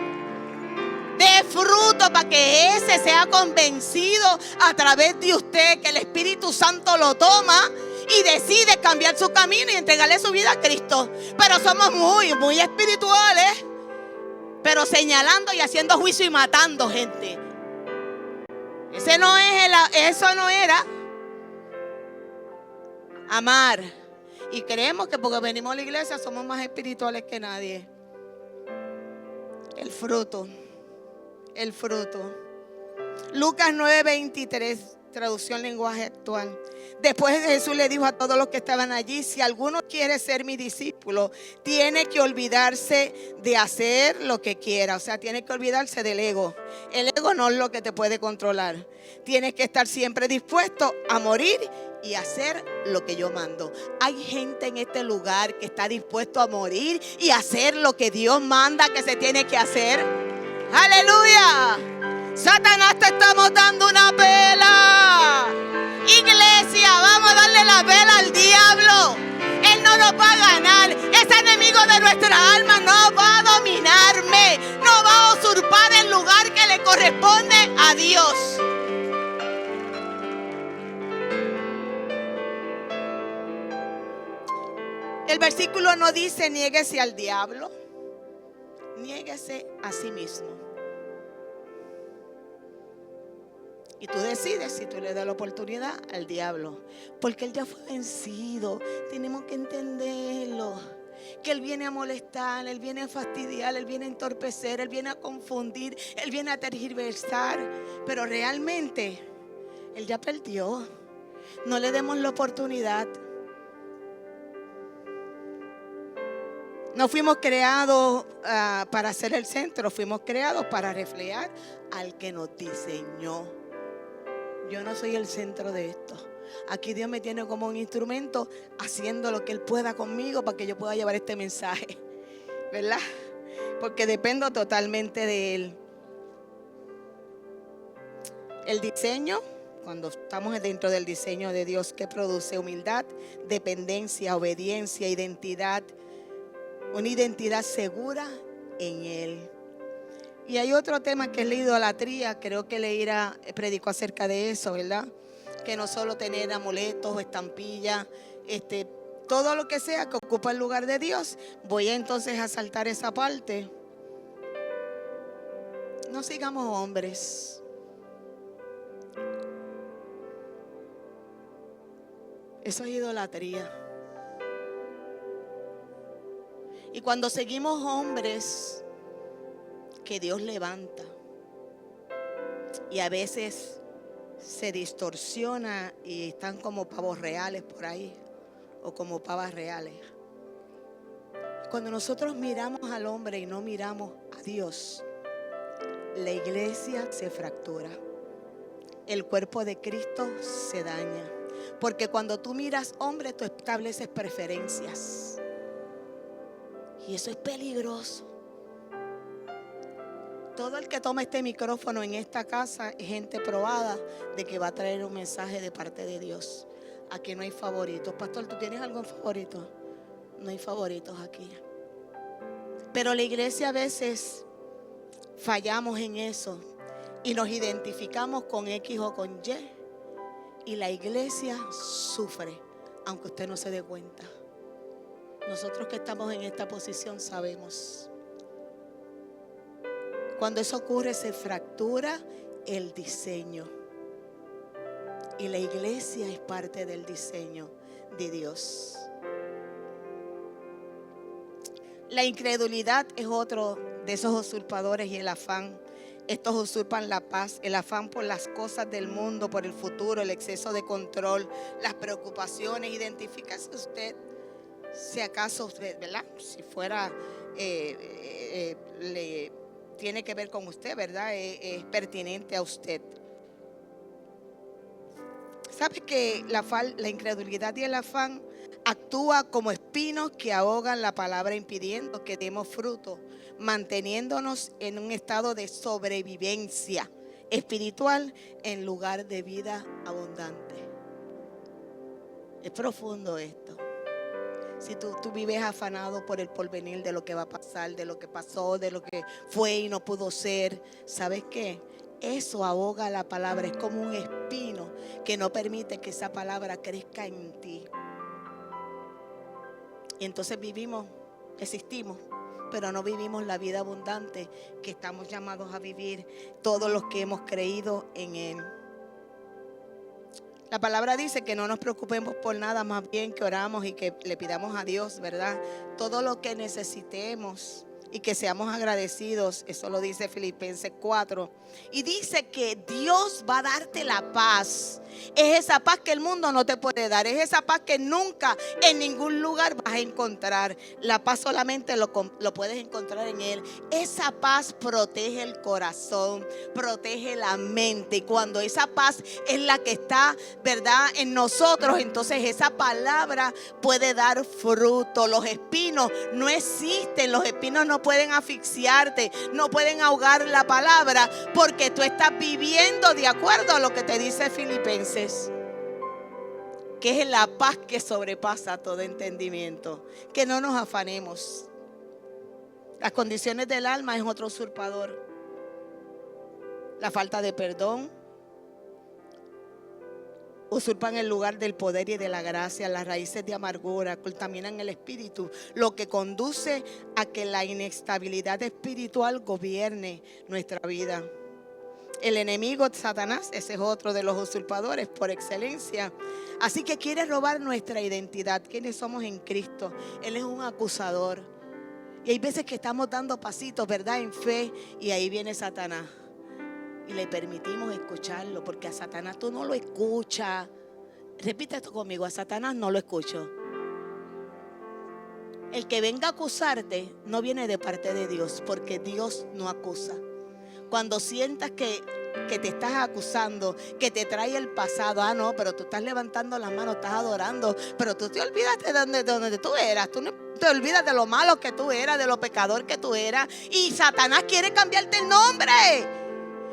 De fruto para que ese sea convencido a través de usted, que el Espíritu Santo lo toma y decide cambiar su camino y entregarle su vida a Cristo. Pero somos muy espirituales, pero señalando y haciendo juicio y matando gente. Eso no era amar. Y creemos que porque venimos a la iglesia somos más espirituales que nadie. El fruto. Lucas 9:23, traducción lenguaje actual. Después Jesús le dijo a todos los que estaban allí: si alguno quiere ser mi discípulo, tiene que olvidarse de hacer lo que quiera. O sea, tiene que olvidarse del ego. El ego no es lo que te puede controlar. Tienes que estar siempre dispuesto a morir y hacer lo que yo mando. Hay gente en este lugar que está dispuesto a morir y hacer lo que Dios manda que se tiene que hacer. ¡Aleluya! Satanás, te estamos dando una pela. Iglesia, vamos a darle la vela al diablo. Él no nos va a ganar. Ese enemigo de nuestra alma no va a dominarme. No va a usurpar el lugar que le corresponde a Dios. El versículo no dice niéguese al diablo. Niéguese a sí mismo. Y tú decides si tú le das la oportunidad al diablo. Porque él ya fue vencido. Tenemos que entenderlo. Que él viene a molestar, él viene a fastidiar, él viene a entorpecer, él viene a confundir, él viene a tergiversar. Pero realmente Él ya perdió. No le demos la oportunidad. No fuimos creados para ser el centro, fuimos creados para reflejar al que nos diseñó. Yo no soy el centro de esto. Aquí Dios me tiene como un instrumento haciendo lo que Él pueda conmigo para que yo pueda llevar este mensaje, ¿verdad? Porque dependo totalmente de Él. El diseño, cuando estamos dentro del diseño de Dios, que produce humildad, dependencia, obediencia, identidad. Una identidad segura en Él. Y hay otro tema que es la idolatría. Creo que Leira predicó acerca de eso, ¿verdad? Que no solo tener amuletos, estampillas, todo lo que sea que ocupa el lugar de Dios. Voy entonces a saltar esa parte. No sigamos hombres. Eso es idolatría. Y cuando seguimos hombres que Dios levanta, y a veces se distorsiona y están como pavos reales por ahí, o como pavas reales. Cuando nosotros miramos al hombre y no miramos a Dios, la iglesia se fractura. El cuerpo de Cristo se daña. Porque cuando tú miras hombre, tú estableces preferencias. Y eso es peligroso. Todo el que toma este micrófono en esta casa es gente probada de que va a traer un mensaje de parte de Dios. Aquí no hay favoritos. Pastor, ¿tú tienes algún favorito? No hay favoritos aquí. Pero la iglesia a veces fallamos en eso y nos identificamos con X o con Y. Y la iglesia sufre, aunque usted no se dé cuenta. Nosotros que estamos en esta posición sabemos. Cuando eso ocurre, se fractura el diseño. Y la iglesia es parte del diseño de Dios. La incredulidad es otro de esos usurpadores y el afán. Estos usurpan la paz, el afán por las cosas del mundo, por el futuro, el exceso de control, las preocupaciones. Identifícase usted, si acaso, ¿verdad? Si fuera, tiene que ver con usted, ¿verdad? Es pertinente a usted. ¿Sabe que la incredulidad y el afán actúa como espinos que ahogan la palabra, impidiendo que demos fruto, manteniéndonos en un estado de sobrevivencia espiritual en lugar de vida abundante? Es profundo esto. Si tú vives afanado por el porvenir de lo que va a pasar, de lo que pasó, de lo que fue y no pudo ser, ¿sabes qué? Eso ahoga la palabra, es como un espino que no permite que esa palabra crezca en ti. Y entonces existimos, pero no vivimos la vida abundante que estamos llamados a vivir todos los que hemos creído en Él. La palabra dice que no nos preocupemos por nada, más bien que oramos y que le pidamos a Dios, ¿verdad? Todo lo que necesitemos y que seamos agradecidos. Eso lo dice Filipenses 4. Y dice que Dios va a darte la paz. Es esa paz que el mundo no te puede dar. Es esa paz que nunca en ningún lugar vas a encontrar. La paz solamente lo puedes encontrar en Él. Esa paz protege el corazón, protege la mente. Y cuando esa paz es la que está, ¿verdad?, en nosotros, entonces esa palabra puede dar fruto. Los espinos no existen. Los espinos no pueden asfixiarte, no pueden ahogar la palabra, porque tú estás viviendo de acuerdo a lo que te dice Filipenses, que es la paz que sobrepasa todo entendimiento. Que no nos afanemos. Las condiciones del alma es otro usurpador. La falta de perdón. Usurpan el lugar del poder y de la gracia. Las raíces de amargura contaminan el espíritu, lo que conduce a que la inestabilidad espiritual gobierne nuestra vida. El enemigo, Satanás, ese es otro de los usurpadores por excelencia. Así que quiere robar nuestra identidad, quiénes somos en Cristo. Él es un acusador. Y hay veces que estamos dando pasitos, ¿verdad?, en fe, y ahí viene Satanás. y le permitimos escucharlo, porque a Satanás tú no lo escuchas. Repite esto conmigo, a Satanás no lo escucho. El que venga a acusarte no viene de parte de Dios, porque Dios no acusa. Cuando sientas que te estás acusando, que te trae el pasado, no, pero tú estás levantando las manos, estás adorando, pero tú te olvidaste de donde tú eras, tú no te olvidas de lo malo que tú eras, de lo pecador que tú eras, y Satanás quiere cambiarte el nombre.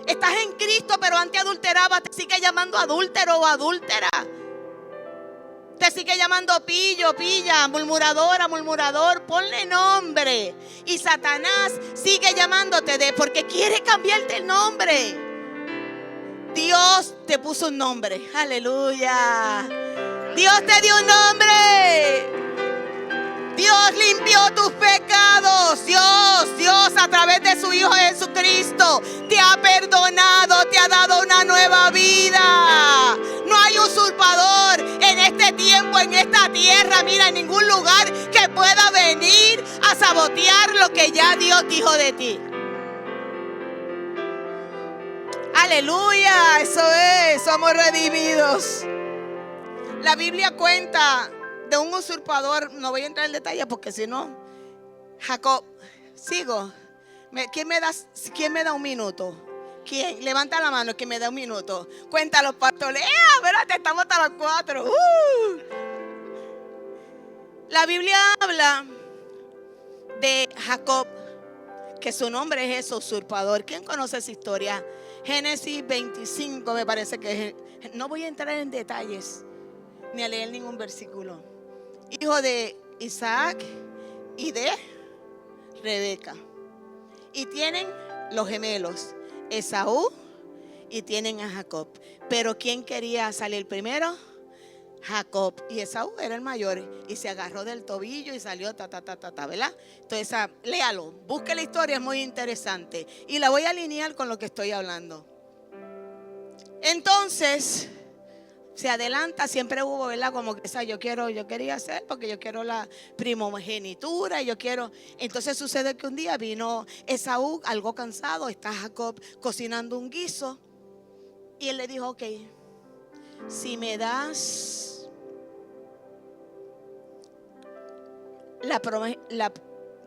Estás en Cristo, pero antes adulteraba, te sigue llamando adúltero o adúltera. Te sigue llamando pillo, pilla, murmuradora, murmurador. Ponle nombre. Y Satanás sigue llamándote porque quiere cambiarte el nombre. Dios te puso un nombre. Aleluya. Dios te dio un nombre. Dios limpió tus pecados. Dios a través de su Hijo Jesucristo te ha perdonado, te ha dado una nueva vida. No hay usurpador en este tiempo, en esta tierra, mira, en ningún lugar que pueda venir a sabotear lo que ya Dios dijo de ti. Aleluya, eso es, somos redimidos. La Biblia cuenta de un usurpador, no voy a entrar en detalle porque si no, Jacob, sigo. ¿Quién me da un minuto? ¿Quién? Levanta la mano, que me da un minuto. Cuenta los pastores. Espérate, estamos hasta las 4. La Biblia habla de Jacob, que su nombre es usurpador. ¿Quién conoce esa historia? Génesis 25 me parece que es. No voy a entrar en detalles ni a leer ningún versículo. Hijo de Isaac y de Rebeca. Y tienen los gemelos Esaú y tienen a Jacob. Pero ¿quién quería salir primero? Jacob. Y Esaú era el mayor y se agarró del tobillo y salió ¿verdad? Entonces léalo, busque la historia, es muy interesante y la voy a alinear con lo que estoy hablando. Entonces se adelanta, siempre hubo, ¿verdad? Como que yo quería hacer porque yo quiero la primogenitura, yo quiero. Entonces sucede que un día vino Esaú algo cansado, está Jacob cocinando un guiso y él le dijo, ok, si me das la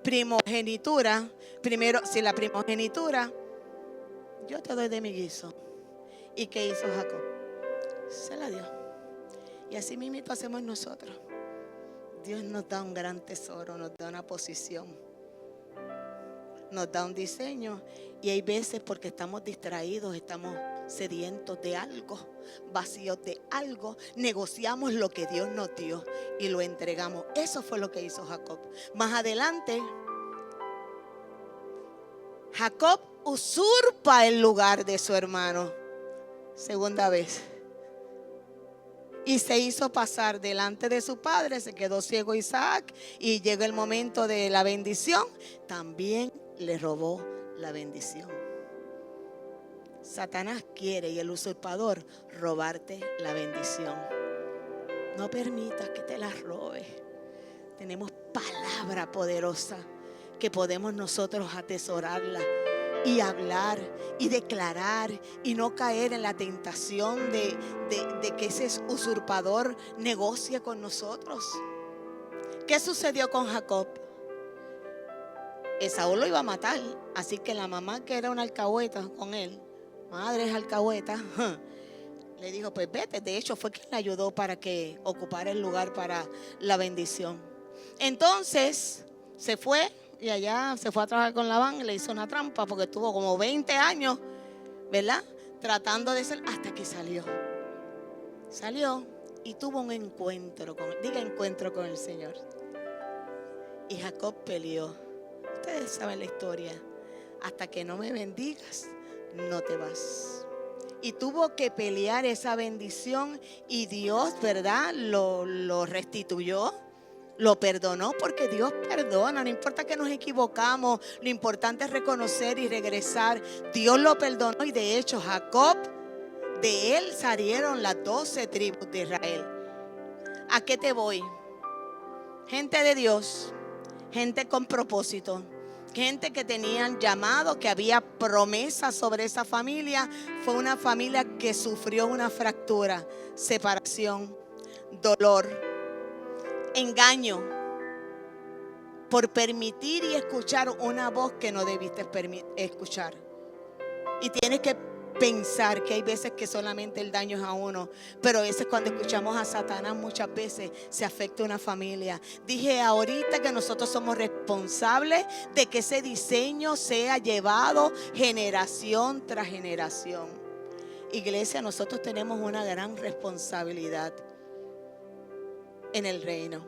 primogenitura, primero, si la primogenitura, yo te doy de mi guiso. ¿Y qué hizo Jacob? Se la dio. Y así mismo hacemos nosotros. Dios nos da un gran tesoro, nos da una posición, nos da un diseño. Y hay veces porque estamos distraídos, estamos sedientos de algo, vacíos de algo, negociamos lo que Dios nos dio y lo entregamos. Eso fue lo que hizo Jacob. Más adelante, Jacob usurpa el lugar de su hermano, segunda vez. Y se hizo pasar delante de su padre, se quedó ciego Isaac y llega el momento de la bendición, también le robó la bendición. Satanás quiere, y el usurpador, robarte la bendición. No permitas que te la robe. Tenemos palabra poderosa que podemos nosotros atesorarla y hablar y declarar y no caer en la tentación de que ese usurpador negocie con nosotros. ¿Qué sucedió con Jacob? Esaú lo iba a matar, así que la mamá, que era una alcahueta con él, madre es alcahueta, le dijo, pues vete. De hecho fue quien le ayudó para que ocupara el lugar para la bendición. Entonces se fue y allá se fue a trabajar con Labán y le hizo una trampa porque estuvo como 20 años, ¿verdad? Tratando de ser, hasta que salió y tuvo un encuentro encuentro con el Señor. Y Jacob peleó. Ustedes saben la historia. Hasta que no me bendigas, no te vas. Y tuvo que pelear esa bendición y Dios, ¿verdad? Lo restituyó. Lo perdonó, porque Dios perdona. No importa que nos equivocamos, lo importante es reconocer y regresar. Dios lo perdonó y de hecho Jacob, de él salieron las 12 tribus de Israel. ¿A qué te voy? Gente de Dios, gente con propósito, gente que tenían llamado, que había promesas sobre esa familia. Fue una familia que sufrió una fractura, separación, dolor, engaño, por permitir y escuchar una voz que no debiste escuchar. Y tienes que pensar que hay veces que solamente el daño es a uno, pero a veces cuando escuchamos a Satanás muchas veces se afecta una familia. Dije ahorita que nosotros somos responsables de que ese diseño sea llevado generación tras generación. Iglesia, nosotros tenemos una gran responsabilidad en el reino.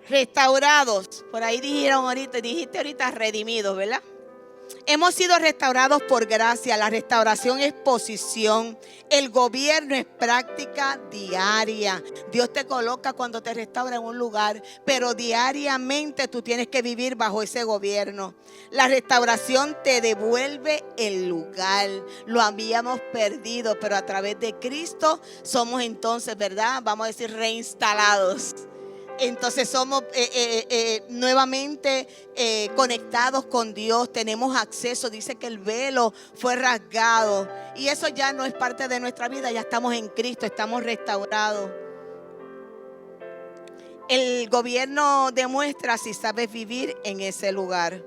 Restaurados, por ahí dijiste ahorita redimidos, ¿verdad? Hemos sido restaurados por gracia. La restauración es posición. El gobierno es práctica diaria. Dios te coloca cuando te restaura en un lugar, pero diariamente tú tienes que vivir bajo ese gobierno. La restauración te devuelve el lugar. Lo habíamos perdido, pero a través de Cristo somos entonces, ¿verdad? Vamos a decir reinstalados. Entonces somos nuevamente conectados con Dios, tenemos acceso. Dice que el velo fue rasgado y eso ya no es parte de nuestra vida, ya estamos en Cristo, estamos restaurados. El gobierno demuestra si sabes vivir en ese lugar.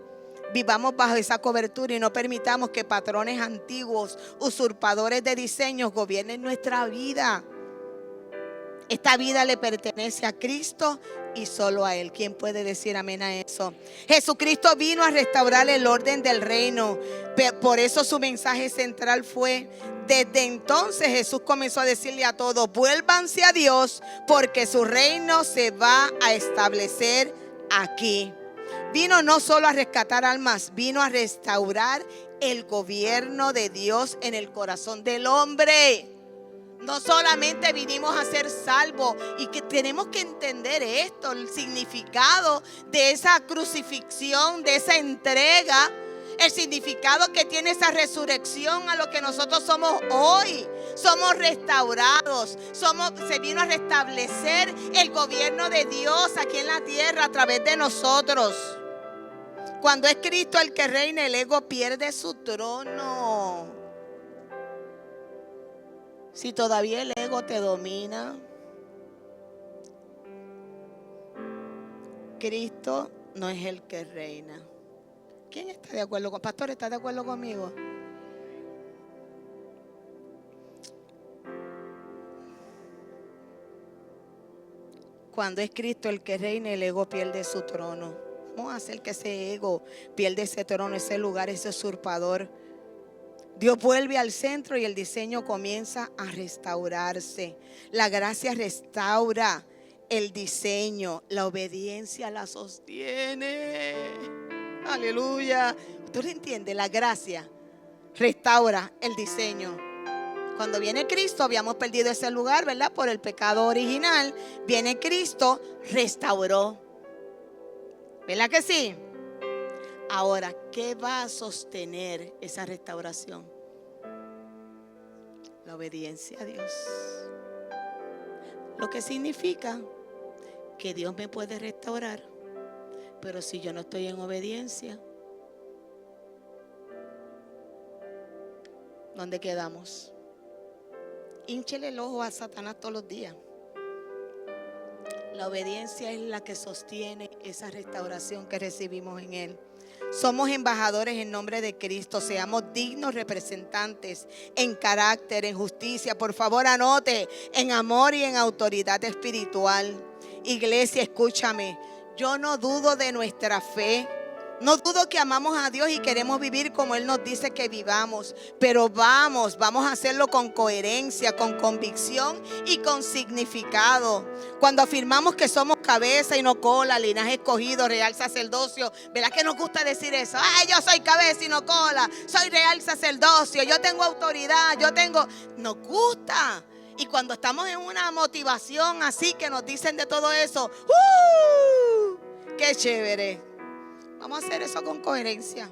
Vivamos bajo esa cobertura y no permitamos que patrones antiguos, usurpadores de diseños gobiernen nuestra vida. Esta vida le pertenece a Cristo y solo a Él. ¿Quién puede decir amén a eso? Jesucristo vino a restaurar el orden del reino. Por eso su mensaje central fue: desde entonces Jesús comenzó a decirle a todos: vuélvanse a Dios, porque su reino se va a establecer aquí. Vino no solo a rescatar almas, vino a restaurar el gobierno de Dios en el corazón del hombre. No solamente vinimos a ser salvos, y que tenemos que entender esto, el significado de esa crucifixión, de esa entrega, el significado que tiene esa resurrección a lo que nosotros somos hoy. Somos restaurados, se vino a restablecer el gobierno de Dios aquí en la tierra a través de nosotros. Cuando es Cristo el que reina, el ego pierde su trono. Si todavía el ego te domina, Cristo no es el que reina. ¿Quién está de acuerdo con? Pastor, ¿está de acuerdo conmigo? Cuando es Cristo el que reina, el ego pierde su trono. Vamos a hacer que ese ego pierda ese trono, ese lugar, ese usurpador. Dios vuelve al centro y el diseño comienza a restaurarse. La gracia restaura el diseño. La obediencia la sostiene. Aleluya. ¿Tú lo entiendes? La gracia restaura el diseño. Cuando viene Cristo, habíamos perdido ese lugar, ¿verdad? Por el pecado original. Viene Cristo, restauró. ¿Verdad que sí? Ahora, ¿qué va a sostener esa restauración? La obediencia a Dios. Lo que significa que Dios me puede restaurar, pero si yo no estoy en obediencia, ¿dónde quedamos? Hínchele el ojo a Satanás todos los días. La obediencia es la que sostiene esa restauración que recibimos en Él. Somos embajadores en nombre de Cristo. Seamos dignos representantes en carácter, en justicia. Por favor, anote: en amor y en autoridad espiritual. Iglesia, escúchame. Yo no dudo de nuestra fe. No dudo que amamos a Dios y queremos vivir como Él nos dice que vivamos. Pero vamos a hacerlo con coherencia, con convicción y con significado. Cuando afirmamos que somos cabeza y no cola, linaje escogido, real sacerdocio, ¿verdad que nos gusta decir eso? Ay, yo soy cabeza y no cola, soy real sacerdocio, yo tengo autoridad, Nos gusta. Y cuando estamos en una motivación así que nos dicen de todo eso, ¡qué chévere! Vamos a hacer eso con coherencia.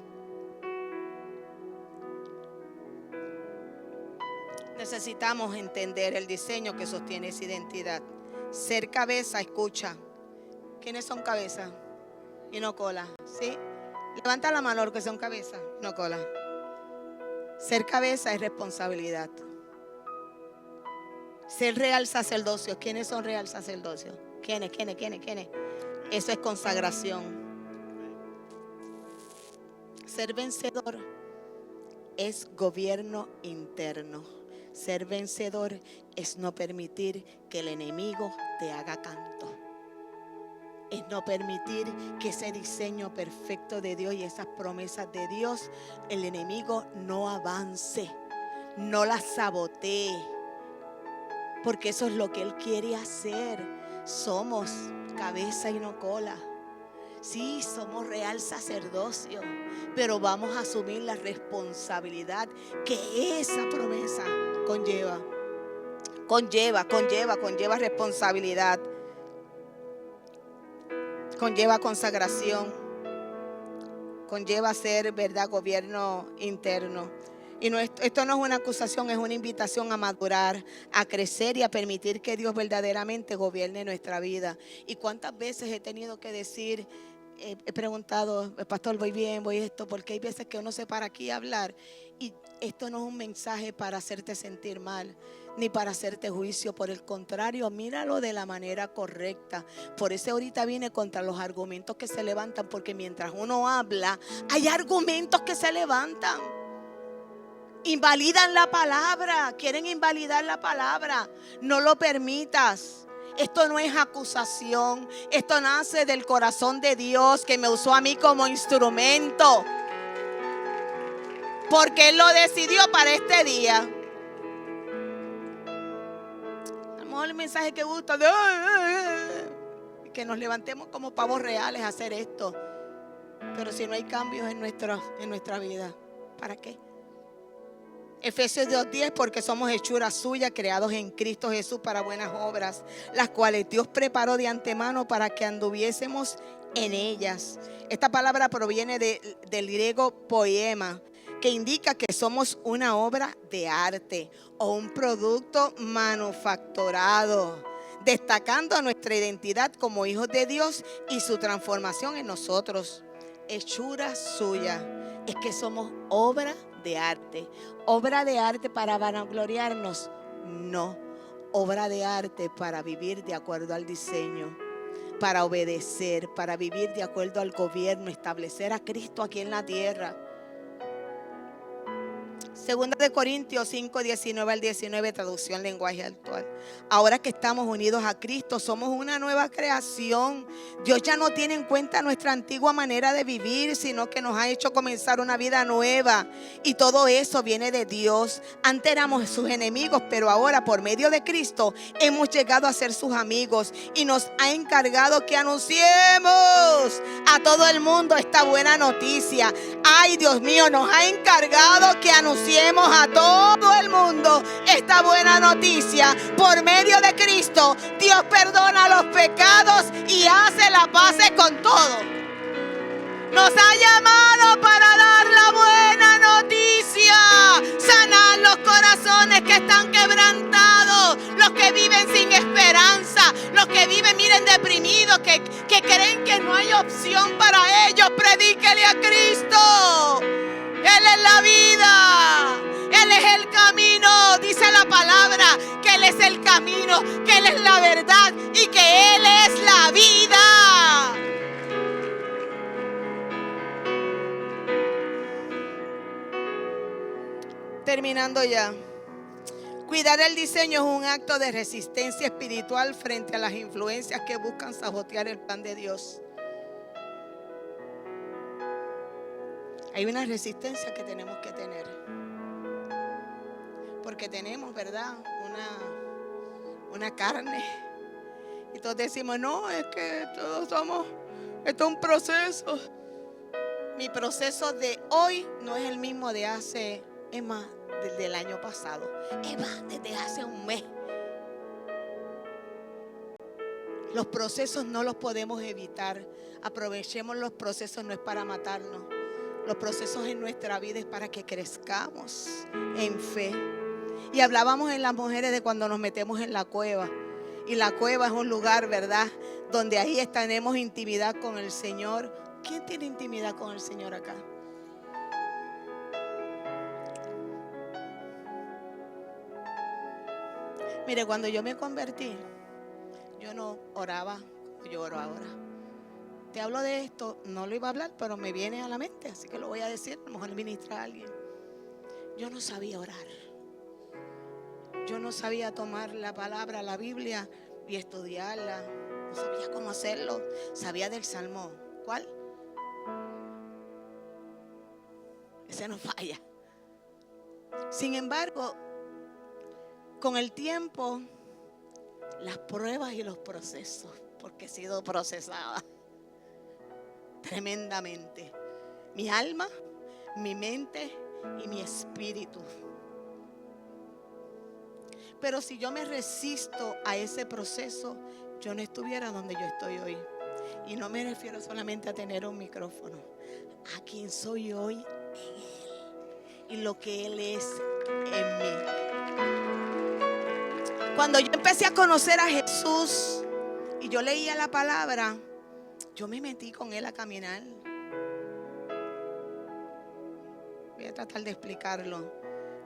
Necesitamos entender el diseño que sostiene esa identidad. Ser cabeza, escucha. ¿Quiénes son cabeza? y no cola. ¿Sí? Levanta la mano los que son cabeza, no cola. Ser cabeza es responsabilidad. Ser real sacerdocio. ¿Quiénes son real sacerdocio? ¿Quiénes? Eso es consagración. Ser vencedor es gobierno interno. Ser vencedor es no permitir que el enemigo te haga canto. Es no permitir que ese diseño perfecto de Dios y esas promesas de Dios, el enemigo no avance, no las sabotee. Porque eso es lo que Él quiere hacer. Somos cabeza y no cola. Sí, somos real sacerdocio, pero vamos a asumir la responsabilidad que esa promesa conlleva. Conlleva responsabilidad. Conlleva consagración. Conlleva ser, ¿verdad?, gobierno interno. Y esto no es una acusación, es una invitación a madurar, a crecer y a permitir que Dios verdaderamente gobierne nuestra vida. Y cuántas veces he tenido que decir, he preguntado, pastor, voy bien, voy esto, porque hay veces que uno se para aquí a hablar y esto no es un mensaje para hacerte sentir mal, ni para hacerte juicio. Por el contrario, míralo de la manera correcta. Por eso ahorita viene contra los argumentos que se levantan, porque mientras uno habla, hay argumentos que se levantan. Invalidan la palabra, quieren invalidar la palabra. No lo permitas. Esto no es acusación. Esto nace del corazón de Dios, que me usó a mí como instrumento, porque Él lo decidió para este día. A lo mejor el mensaje que gusta de que nos levantemos como pavos reales a hacer esto. Pero si no hay cambios en nuestra vida, ¿para qué? Efesios 2:10, porque somos hechura suya, creados en Cristo Jesús para buenas obras, las cuales Dios preparó de antemano para que anduviésemos en ellas. Esta palabra proviene del griego poema, que indica que somos una obra de arte o un producto manufacturado, destacando nuestra identidad como hijos de Dios y su transformación en nosotros. Hechura suya, es que somos obra de arte. ¿Obra de arte para vanagloriarnos? No. Obra de arte para vivir de acuerdo al diseño, para obedecer, para vivir de acuerdo al gobierno, establecer a Cristo aquí en la tierra. Segunda de Corintios 5, 19 al 19, traducción lenguaje actual. Ahora que estamos unidos a Cristo, somos una nueva creación. Dios ya no tiene en cuenta nuestra antigua manera de vivir, sino que nos ha hecho comenzar una vida nueva. Y todo eso viene de Dios. Antes éramos sus enemigos, pero ahora por medio de Cristo hemos llegado a ser sus amigos. Y nos ha encargado que anunciemos a todo el mundo esta buena noticia. Ay, Dios mío, nos ha encargado que anunciemos a todo el mundo esta buena noticia. Por medio de Cristo, Dios perdona los pecados y hace la paz con todo. Nos ha llamado para dar la buena noticia, sanar los corazones que están quebrantados, los que viven sin esperanza, los que viven, miren, deprimidos, que creen que no hay opción para ellos. Predíquele a Cristo. Él es la vida, Él es el camino. Dice la palabra que Él es el camino, que Él es la verdad y que Él es la vida. Terminando ya. Cuidar el diseño es un acto de resistencia espiritual frente a las influencias que buscan sabotear el plan de Dios. Hay una resistencia que tenemos que tener, porque tenemos, ¿verdad?, una carne, y todos decimos, no, es que todos somos, esto es un proceso. Mi proceso de hoy no es el mismo de hace, es más, desde el año pasado, es más, desde hace un mes. Los procesos no los podemos evitar. Aprovechemos los procesos, no es para matarnos. Los procesos en nuestra vida es para que crezcamos en fe. Y hablábamos en las mujeres de cuando nos metemos en la cueva. Y la cueva es un lugar, ¿verdad?, donde ahí tenemos intimidad con el Señor. ¿Quién tiene intimidad con el Señor acá? Mire, cuando yo me convertí, yo no oraba como yo oro ahora. Te hablo de esto, no lo iba a hablar, pero me viene a la mente, así que lo voy a decir, a lo mejor ministra a alguien. Yo no sabía orar. Yo no sabía tomar la palabra, la Biblia, y estudiarla. No sabía cómo hacerlo. Sabía del Salmo. ¿Cuál? Ese no falla. Sin embargo, con el tiempo, las pruebas y los procesos, porque he sido procesada tremendamente, mi alma, mi mente y mi espíritu. Pero si yo me resisto a ese proceso, yo no estuviera donde yo estoy hoy. Y no me refiero solamente a tener un micrófono, a quien soy hoy en Él y lo que Él es en mí. Cuando yo empecé a conocer a Jesús y yo leía la palabra, yo me metí con Él a caminar. Voy a tratar de explicarlo.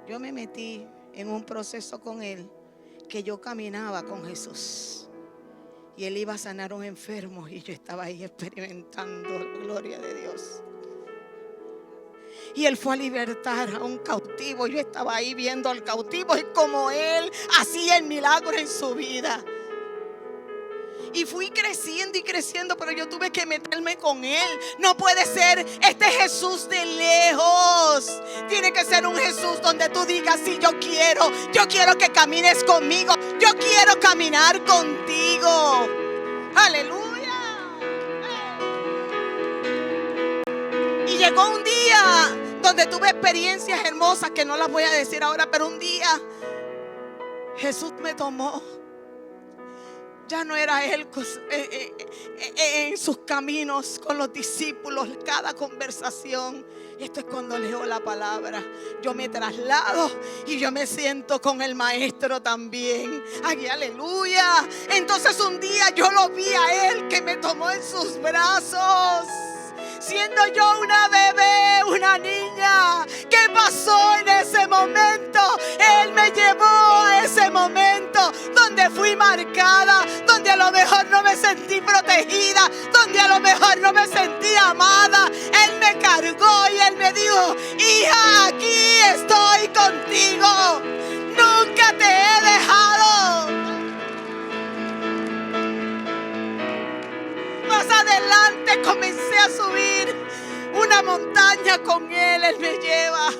Yo me metí en un proceso con Él, que yo caminaba con Jesús y Él iba a sanar a un enfermo y yo estaba ahí experimentando la gloria de Dios. Y Él fue a libertar a un cautivo. Yo estaba ahí viendo al cautivo y como Él hacía el milagro en su vida. Y fui creciendo y creciendo, pero yo tuve que meterme con Él. No puede ser este Jesús de lejos. Tiene que ser un Jesús donde tú digas: sí, yo quiero que camines conmigo. Yo quiero caminar contigo. Aleluya. Y llegó un día donde tuve experiencias hermosas que no las voy a decir ahora, pero un día Jesús me tomó. Ya no era Él en sus caminos con los discípulos, cada conversación. Esto es cuando leo la palabra. Yo me traslado y yo me siento con el Maestro también. ¡Ay, aleluya! Entonces un día yo lo vi a Él, que me tomó en sus brazos. Siendo yo una bebé, una niña, ¿qué pasó en ese momento? Él me llevó a ese momento donde fui marcada, donde a lo mejor no me sentí protegida, donde a lo mejor no me sentí amada. Él me cargó y Él me dijo: hija, aquí estoy contigo, nunca te he dejado. Más adelante comencé a subir una montaña con Él. Él me lleva.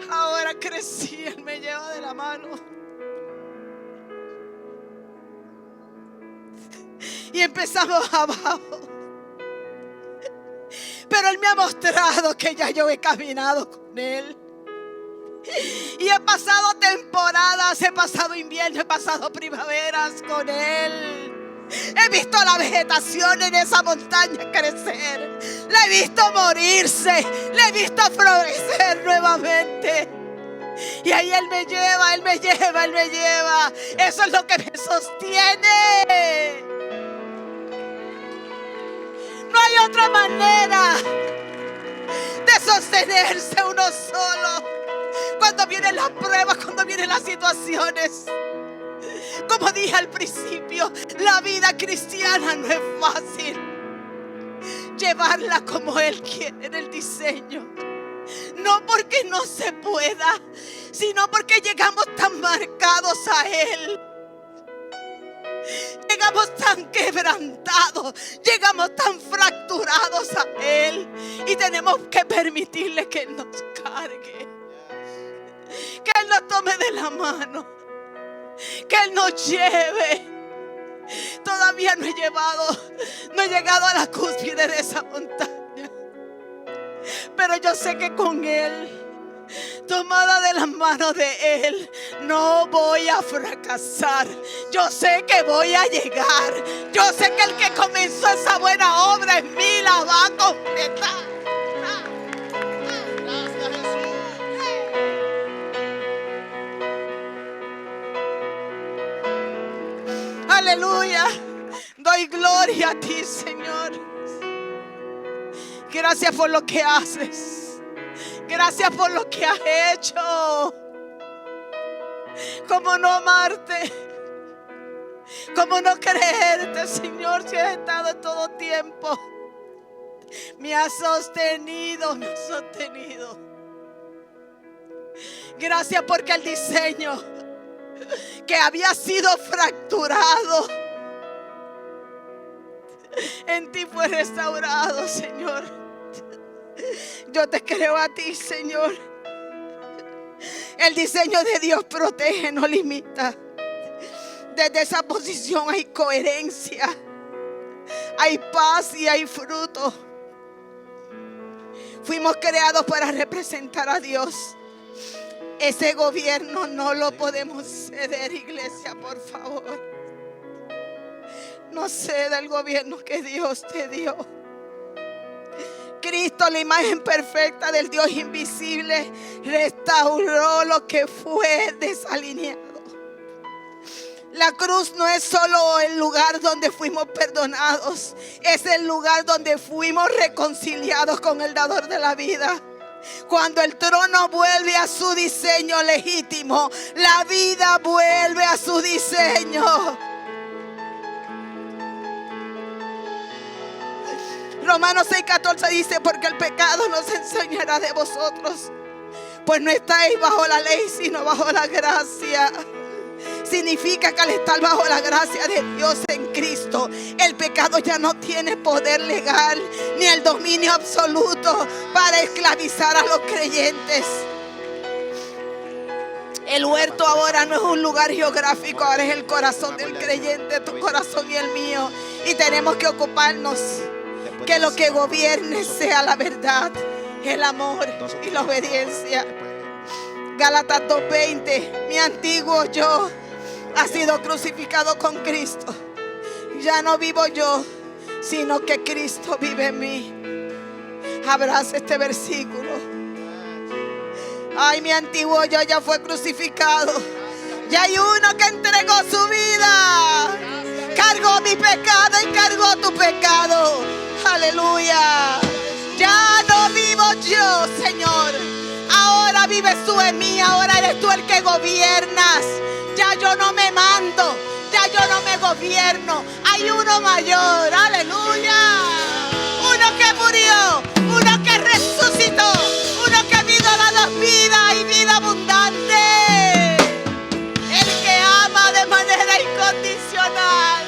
Ahora crecí, Él me lleva de la mano. Y empezamos abajo. Pero Él me ha mostrado que ya yo he caminado con Él. Y he pasado temporadas, he pasado invierno, he pasado primaveras con Él. He visto la vegetación en esa montaña crecer. La he visto morirse. La he visto florecer nuevamente. Y ahí Él me lleva, Él me lleva, Él me lleva. Eso es lo que me sostiene. No hay otra manera de sostenerse uno solo cuando vienen las pruebas, cuando vienen las situaciones. Como dije al principio, la vida cristiana no es fácil. Llevarla como Él quiere en el diseño. No porque no se pueda, sino porque llegamos tan marcados a Él. Llegamos tan quebrantados, llegamos tan fracturados a Él. Y tenemos que permitirle que Él nos cargue, que Él nos tome de la mano, que Él nos lleve. Todavía no he llegado a la cúspide de esa montaña, pero yo sé que con Él, tomada de las manos de Él, no voy a fracasar. Yo sé que voy a llegar. Yo sé que el que comenzó esa buena obra en mí la va a completar. Gracias, Jesús. Aleluya. Doy gloria a ti, Señor. Gracias por lo que haces. Gracias por lo que has hecho. ¿Cómo no amarte? ¿Cómo no creerte, Señor, si has estado todo tiempo? Me has sostenido, me has sostenido. Gracias porque el diseño que había sido fracturado en ti fue restaurado, Señor. Yo te creo a ti, Señor. El diseño de Dios protege, no limita. Desde esa posición hay coherencia, hay paz y hay fruto. Fuimos creados para representar a Dios. Ese gobierno no lo podemos ceder, iglesia, por favor. No ceda el gobierno que Dios te dio. Cristo, la imagen perfecta del Dios invisible, restauró lo que fue desalineado. La cruz no es solo el lugar donde fuimos perdonados, es el lugar donde fuimos reconciliados con el dador de la vida. Cuando el trono vuelve a su diseño legítimo, la vida vuelve a su diseño. Romanos 6:14 dice: porque el pecado no se enseñará de vosotros, pues no estáis bajo la ley, sino bajo la gracia. Significa que al estar bajo la gracia de Dios en Cristo, el pecado ya no tiene poder legal ni el dominio absoluto para esclavizar a los creyentes. El huerto ahora no es un lugar geográfico, ahora es el corazón del creyente, tu corazón y el mío. Y tenemos que ocuparnos que lo que gobierne sea la verdad, el amor y la obediencia. Gálatas 2:20: mi antiguo yo ha sido crucificado con Cristo. Ya no vivo yo, sino que Cristo vive en mí. Abraza este versículo. Ay, mi antiguo yo ya fue crucificado. Ya hay uno que entregó su vida. Cargó mi pecado y cargó tu pecado. Aleluya. Ya no vivo yo, Señor. Ahora vives tú en mí. Ahora eres tú el que gobiernas. Ya yo no me mando. Ya yo no me gobierno. Hay uno mayor. Aleluya. Uno que murió. Uno que resucitó. Uno que vino a darnos vida y vida abundante. El que ama de manera incondicional.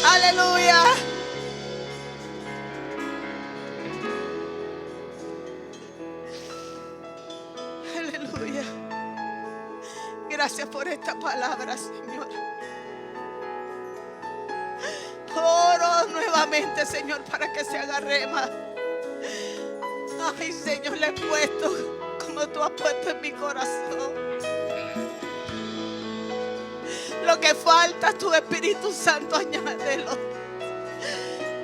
Aleluya. Aleluya. Gracias por esta palabra, Señor. Oro nuevamente, Señor, para que se haga rema. Ay, Señor, le he puesto como tú has puesto en mi corazón. Lo que falta, tu Espíritu Santo, añádelo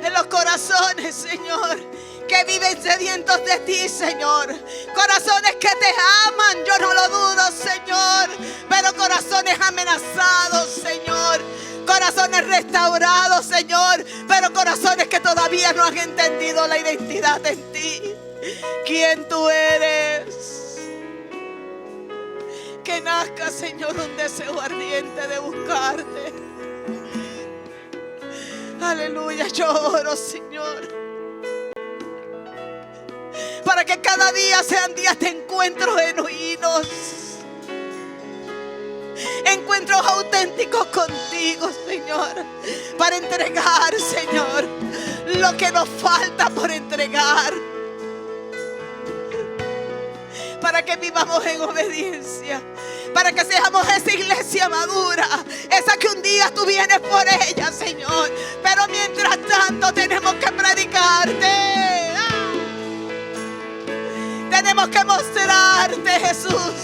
en los corazones, Señor, que viven sedientos de ti, Señor. Corazones que te aman, yo no lo dudo, Señor. Pero corazones amenazados, Señor. Corazones restaurados, Señor. Pero corazones que todavía no han entendido la identidad en ti. ¿Quién tú eres? Que nazca, Señor, un deseo ardiente de buscarte. Aleluya, yo oro, Señor, para que cada día sean días de encuentros genuinos, encuentros auténticos contigo, Señor, para entregar, Señor, lo que nos falta por entregar, para que vivamos en obediencia, para que seamos esa iglesia madura, esa que un día tú vienes por ella, Señor. Pero mientras tanto tenemos que predicarte. Tenemos que mostrarte, Jesús.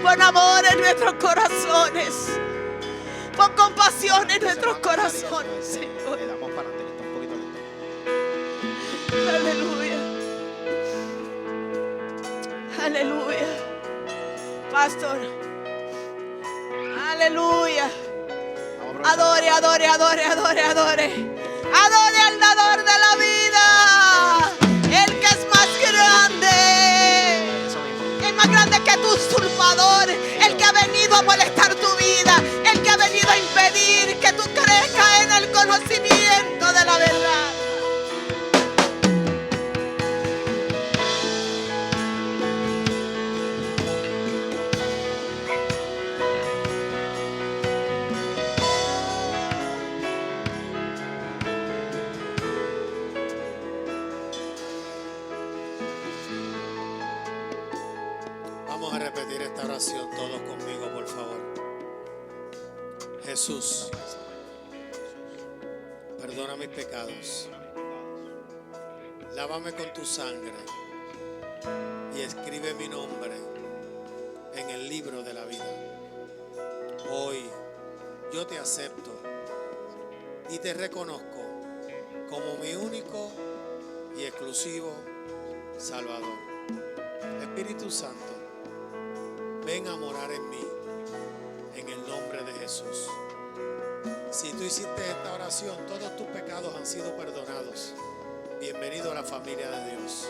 Pon amor en nuestros corazones. Pon compasión en nuestros corazones, Señor. Le damos para adelante, que está un poquito lento. Aleluya. Aleluya. Pastor, Aleluya. Vamos a aprovechar. Adore, adore, adore, adore, adore. Adore al dador de la vida. El que es más grande. Eso mismo. Es más grande que tu usurpador. El que ha venido a molestar tu vida. El que ha venido a impedir que tú crezcas en el conocimiento de la verdad. Vamos a repetir esta oración todos conmigo, por favor. Jesús, perdona mis pecados. Lávame con tu sangre y escribe mi nombre en el libro de la vida. Hoy yo te acepto y te reconozco como mi único y exclusivo Salvador. Espíritu Santo, ven a morar en mí, en el nombre de Jesús. Si tú hiciste esta oración, todos tus pecados han sido perdonados. Bienvenido a la familia de Dios.